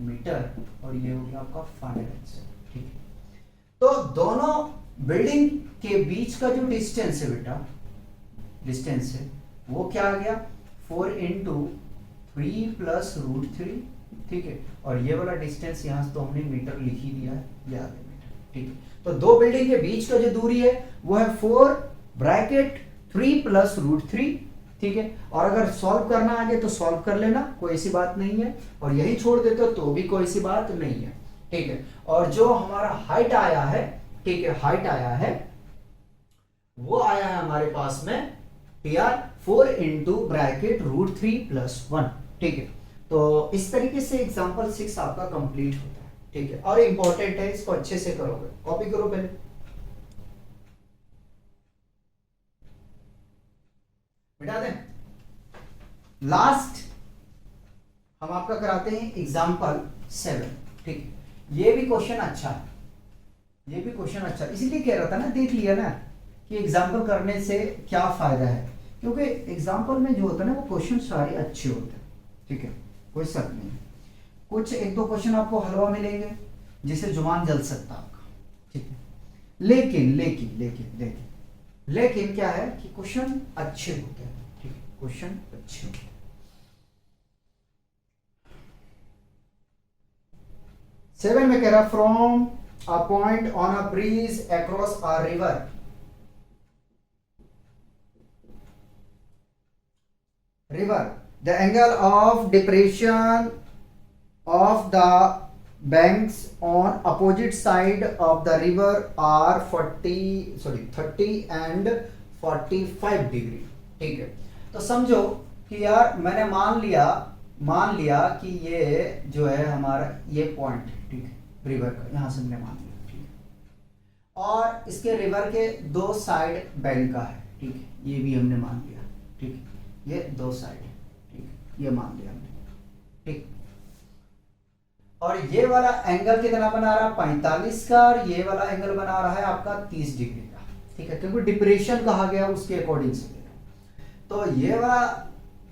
मीटर, और ये हो गया आपका फाइनल आंसर, ठीक है। तो दोनों बिल्डिंग के बीच का जो डिस्टेंस है बेटा, डिस्टेंस है वो क्या आ गया, 4 × 3 + √3, ठीक है। और ये वाला डिस्टेंस यहाँ से तो हमने मीटर लिख ही दिया है, ये आ गया मीटर, ठीक है। तो दो बिल्डिंग के बीच का जो दूरी है वो है 4 = 3 + √3, ठीक है। और अगर सॉल्व करना आगे तो सॉल्व कर लेना, कोई ऐसी बात नहीं है, और यही छोड़ देते हो तो भी कोई सी बात नहीं है, ठीक है। और जो हमारा हाइट आया है, ठीक है, हाइट आया है वो आया है हमारे पास में यार 4 × √3 + 1, ठीक है। तो इस तरीके से एग्जांपल 6 आपका कंप्लीट होता है, ठीक है। और इंपॉर्टेंट है, इसको अच्छे से करोगे, कॉपी करो पहले। मिटा दें। लास्ट हम आपका कराते हैं एग्जांपल 7, ठीक है। ये भी क्वेश्चन अच्छा है, ये भी क्वेश्चन अच्छा, इसीलिए कह रहा था ना, देख लिया ना कि एग्जाम्पल करने से क्या फायदा है, क्योंकि एग्जाम्पल में जो होता है ना वो क्वेश्चन सारे अच्छे होते हैं, ठीक है, कोई शक नहीं। कुछ एक दो क्वेश्चन आपको हलवा मिलेंगे जिससे जुबान जल सकता है आपका, ठीक है। लेकिन लेकिन लेकिन लेकिन लेकिन क्या है कि क्वेश्चन अच्छे होते हैं, ठीक है, क्वेश्चन अच्छे होते हैं। 7 में कह रहा from a point on a bridge across a river, the angle of depression of the banks on opposite side of the river are 30 and 45 degree, ठीक है। तो समझो कि यार मैंने मान लिया कि ये जो है हमारा ये पॉइंट, ठीक है, रिवर का, यहां से हमने मान लिया, ठीक है। और इसके रिवर के दो साइड बैंक का है, ठीक है, ये भी हमने मान लिया, ठीक है, ये दो साइड है, ठीक है, ये मान लिया हमने, ठीक। और ये वाला एंगल कितना बना रहा है 45 का, और ये वाला एंगल बना रहा है आपका 30 डिग्री का, ठीक है, क्योंकि डिप्रेशन कहा गया उसके अकॉर्डिंग से। तो ये वाला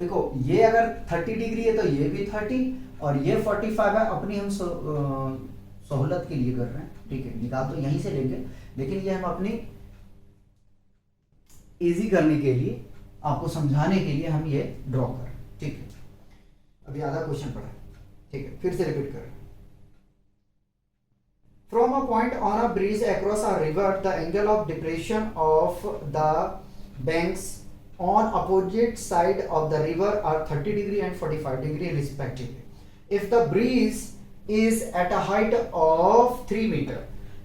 देखो, ये अगर 30 डिग्री है तो ये भी 30 और ये 45 है, अपनी हम सहूलत के लिए कर रहे हैं, ठीक है, निकाल तो यहीं से लेंगे, लेकिन ये हम अपनी इजी करने के लिए, आपको समझाने के लिए हम ये ड्रॉ कर रहे हैं, ठीक है। अभी आधा क्वेश्चन पढ़ा, ठीक है, फिर से रिपीट कर रहे हैं। From a point on a bridge across a river the angle of depression of the banks on opposite side of the river are 30 degree and 45 degree respectively. If the breeze is at a height of 3 meter,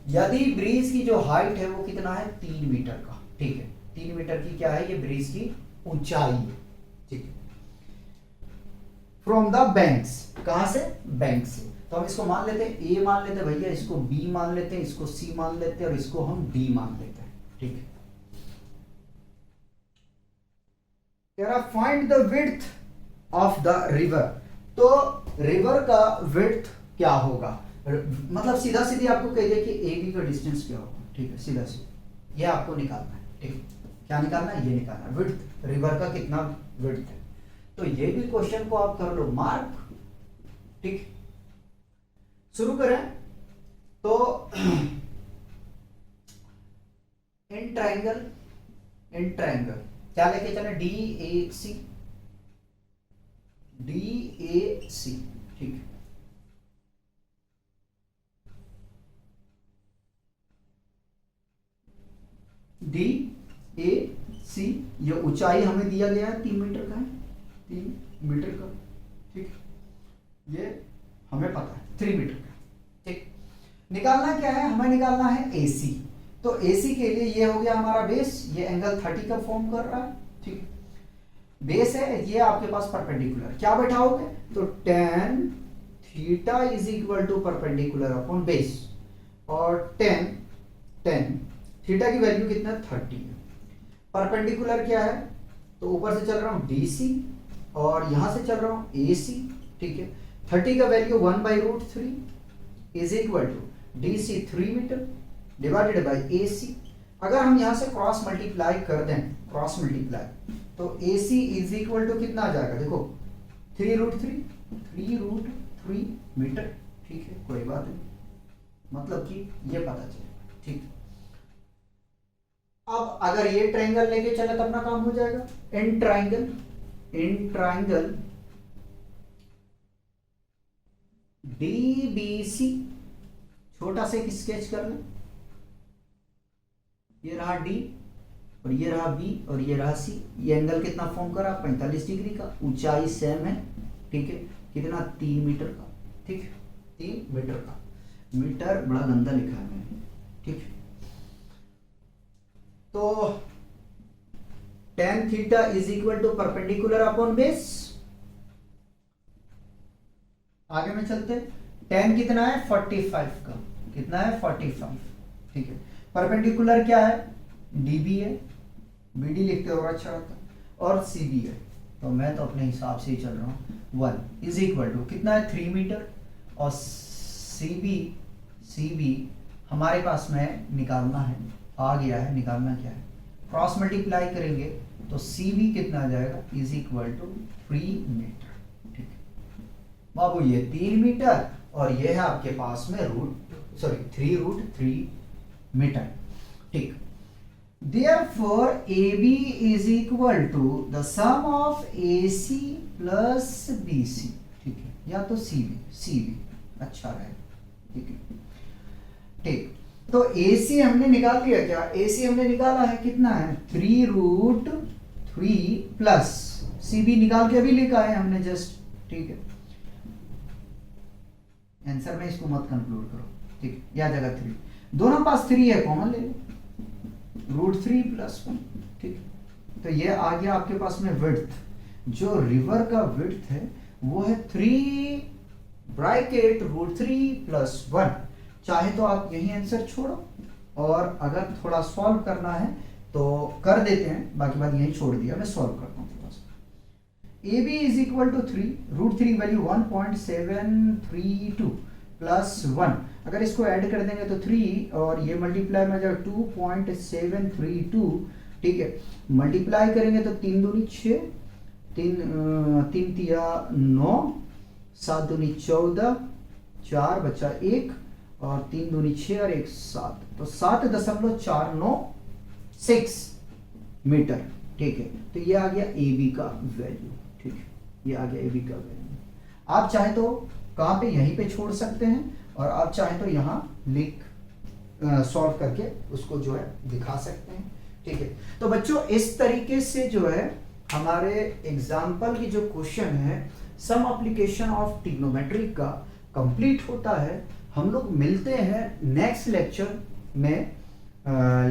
यदि bridge की जो height है वो कितना है 3 metre का, ठीक है, 3 मीटर की क्या है ये ब्रीज की ऊंचाई है, ठीक है। फ्रॉम द बैंक्स, कहां से, बैंक से। तो हम इसको मान लेते हैं ए मान लेते हैं भैया, इसको बी मान लेते हैं, इसको सी मान लेते हैं और इसको हम डी मान लेते हैं, ठीक है। Find the width of the river, तो रिवर का विड्थ क्या होगा, मतलब सीधा सीधी आपको कह दिया कि ए बी का डिस्टेंस क्या होगा, ठीक है, सीधा सीधा ये आपको निकालना है, ठीक है। क्या निकालना है, ये निकालना है विड्थ, रिवर का कितना विड्थ है। तो ये भी क्वेश्चन को आप कर लो मार्क, ठीक। शुरू करें तो इन ट्रायंगल क्या लेके चले, डी ए सी, ठीक है। डी ए सी, ये ऊंचाई हमें दिया गया है 3 मीटर का है, 3 मीटर का, ठीक, ये हमें पता है 3 मीटर का, ठीक। निकालना क्या है, हमें निकालना है AC। तो AC के लिए ये हो गया हमारा बेस, ये एंगल 30 का फॉर्म कर रहा है, ठीक है। बेस है ये आपके पास परपेंडिकुलर, क्या बैठाओगे तो tan theta is equal to perpendicular upon base, और tan थीटा की वैल्यू कितना 30 है। परपेंडिकुलर क्या है, तो ऊपर से चल रहा हूं DC और यहां से चल रहा हूं AC, ठीक है। 30 का value 1/√3 is equal to DC 3 meter divided by AC। अगर हम यहां से क्रॉस मल्टीप्लाई कर दें, क्रॉस मल्टीप्लाई, तो AC इज इक्वल टू कितना आ जाएगा, देखो 3√3 मीटर, ठीक है, कोई बात नहीं, मतलब कि ये पता चले, ठीक। अब अगर ये ट्रायंगल लेके चले तो अपना काम हो जाएगा। इन ट्रायंगल DBC, छोटा से एक स्केच कर लें। ये रहा D और ये रहा B और ये रहा C। ये एंगल कितना फॉर्म करा? 45 डिग्री का। ऊंचाई सेम है, ठीक है। कितना? 3 मीटर का, ठीक है, 3 मीटर का। मीटर बड़ा गंदा लिखा है मैंने, ठीक है। तो tan theta is equal to perpendicular upon base. आगे में चलते हैं। tan कितना है? 45 का। कितना है? 45, ठीक है। परपेंडिकुलर क्या है? DB है, BD लिखते हो अच्छा रहता है, और CB है। तो मैं तो अपने हिसाब से ही चल रहा हूँ। 1 इज इक्वल टू कितना है? 3 मीटर। और CB हमारे पास में निकालना है, आ गया है। निकालना क्या है? क्रॉस मल्टीप्लाई करेंगे तो CB कितना आ जाएगा? इज इक्वल टू 3 मीटर, ठीक है बाबू। ये 3 मीटर और ये है आपके पास में 3√3 मीटर, ठीक। Therefore AB is equal to the sum of AC plus BC, ठीक है, या तो CB अच्छा रहेगा, ठीक है, ठीक। तो AC हमने निकाल लिया क्या? AC हमने निकाला है, कितना है? 3√3 प्लस CB निकाल के अभी लिखा है हमने जस्ट, ठीक है। आंसर में इसको मत कंक्लूड करो, ठीक है, या जगह 3, दोनों पास 3 है, कॉमन ले लो, √3 प्लस 1, ठीक। तो ये आ गया आपके पास में विड्थ। जो रिवर का विड्थ है वो है 3 ब्रैकेट √3 प्लस 1। चाहे तो आप यही आंसर छोड़ो, और अगर थोड़ा सॉल्व करना है तो कर देते हैं, बाकी बात यही छोड़ दिया, मैं सॉल्व करता हूँ थोड़ा सा। AB is equal to 3, √3 value 1.732 plus 1। अगर इसको ऐड कर देंगे तो 3 और ये मल्टीप्लाई में जाएगा 2.732, ठीक है। मल्टीप्लाई करेंगे तो 3 दूनी 6, 3 तिया 9, 7 दूनी 14, 4 बचा 1, और 3 दूनी 6 और 1 7, तो 7.496 मीटर, ठीक है। तो ये आ गया AB का वैल्यू, ठीक है, ये आ गया AB का वैल्यू। आप चाहे तो कहाँ पे? यहीं पे छोड़ सकते हैं, और आप चाहे तो यहाँ लिख सॉल्व करके उसको जो है दिखा सकते हैं, ठीक है। तो बच्चों इस तरीके से जो है हमारे एग्जाम्पल की जो क्वेश्चन है सम एप्लीकेशन ऑफ ट्रिग्नोमेट्री का कंप्लीट होता है। हम लोग मिलते हैं नेक्स्ट लेक्चर में,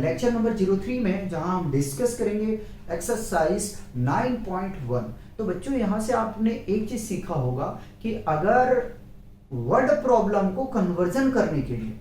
लेक्चर नंबर 03 में, जहां हम डिस्कस करेंगे एक्सरसाइज 9.1। तो बच्चों यहां से आपने एक चीज सीखा होगा कि अगर वर्ड प्रॉब्लम को कन्वर्जन करने के लिए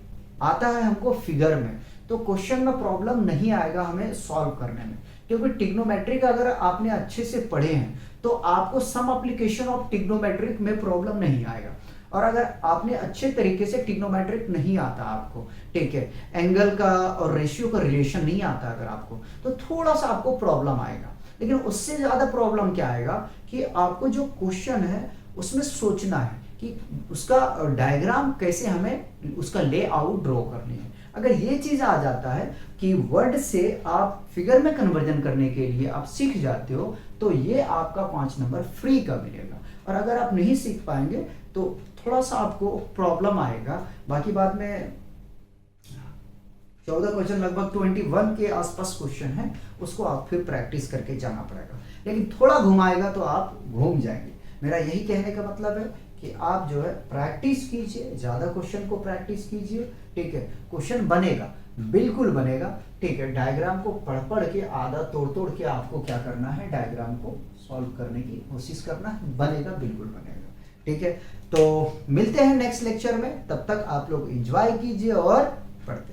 आता है हमको फिगर में, तो क्वेश्चन में प्रॉब्लम नहीं आएगा हमें सॉल्व करने में, क्योंकि ट्रिग्नोमेट्रिक अगर आपने अच्छे से पढ़े हैं तो आपको सम एप्लीकेशन ऑफ ट्रिग्नोमेट्रिक में प्रॉब्लम नहीं आएगा। और अगर आपने अच्छे तरीके से ट्रिग्नोमेट्रिक नहीं आता आपको, ठीक है, एंगल का और रेशियो का रिलेशन नहीं आता अगर आपको, तो थोड़ा सा आपको प्रॉब्लम आएगा। लेकिन उससे ज्यादा प्रॉब्लम क्या आएगा कि आपको जो क्वेश्चन है उसमें सोचना है कि उसका डायग्राम कैसे हमें उसका लेआउट ड्रॉ करनी है। अगर ये चीज आ जाता है कि वर्ड से आप फिगर में कन्वर्जन करने के लिए आप सीख जाते हो, तो ये आपका 5 नंबर फ्री का मिलेगा। और अगर आप नहीं सीख पाएंगे तो थोड़ा सा आपको प्रॉब्लम आएगा। बाकी बाद में 14 क्वेश्चन, लगभग 21 के आसपास क्वेश्चन है, उसको आप फिर प्रैक्टिस करके जाना पड़ेगा। लेकिन थोड़ा घुमाएगा तो आप घूम जाएंगे। मेरा यही कहने का मतलब है कि आप जो है प्रैक्टिस कीजिए, ज्यादा क्वेश्चन को प्रैक्टिस कीजिए, ठीक है। क्वेश्चन बनेगा, बिल्कुल बनेगा, ठीक है। डायग्राम को पढ़ पढ़ के, आधा तोड़ तोड़ के आपको क्या करना है, डायग्राम को सॉल्व करने की कोशिश करना है, बनेगा, बिल्कुल बनेगा, ठीक है। तो मिलते हैं नेक्स्ट लेक्चर में, तब तक आप लोग एंजॉय कीजिए और पढ़ते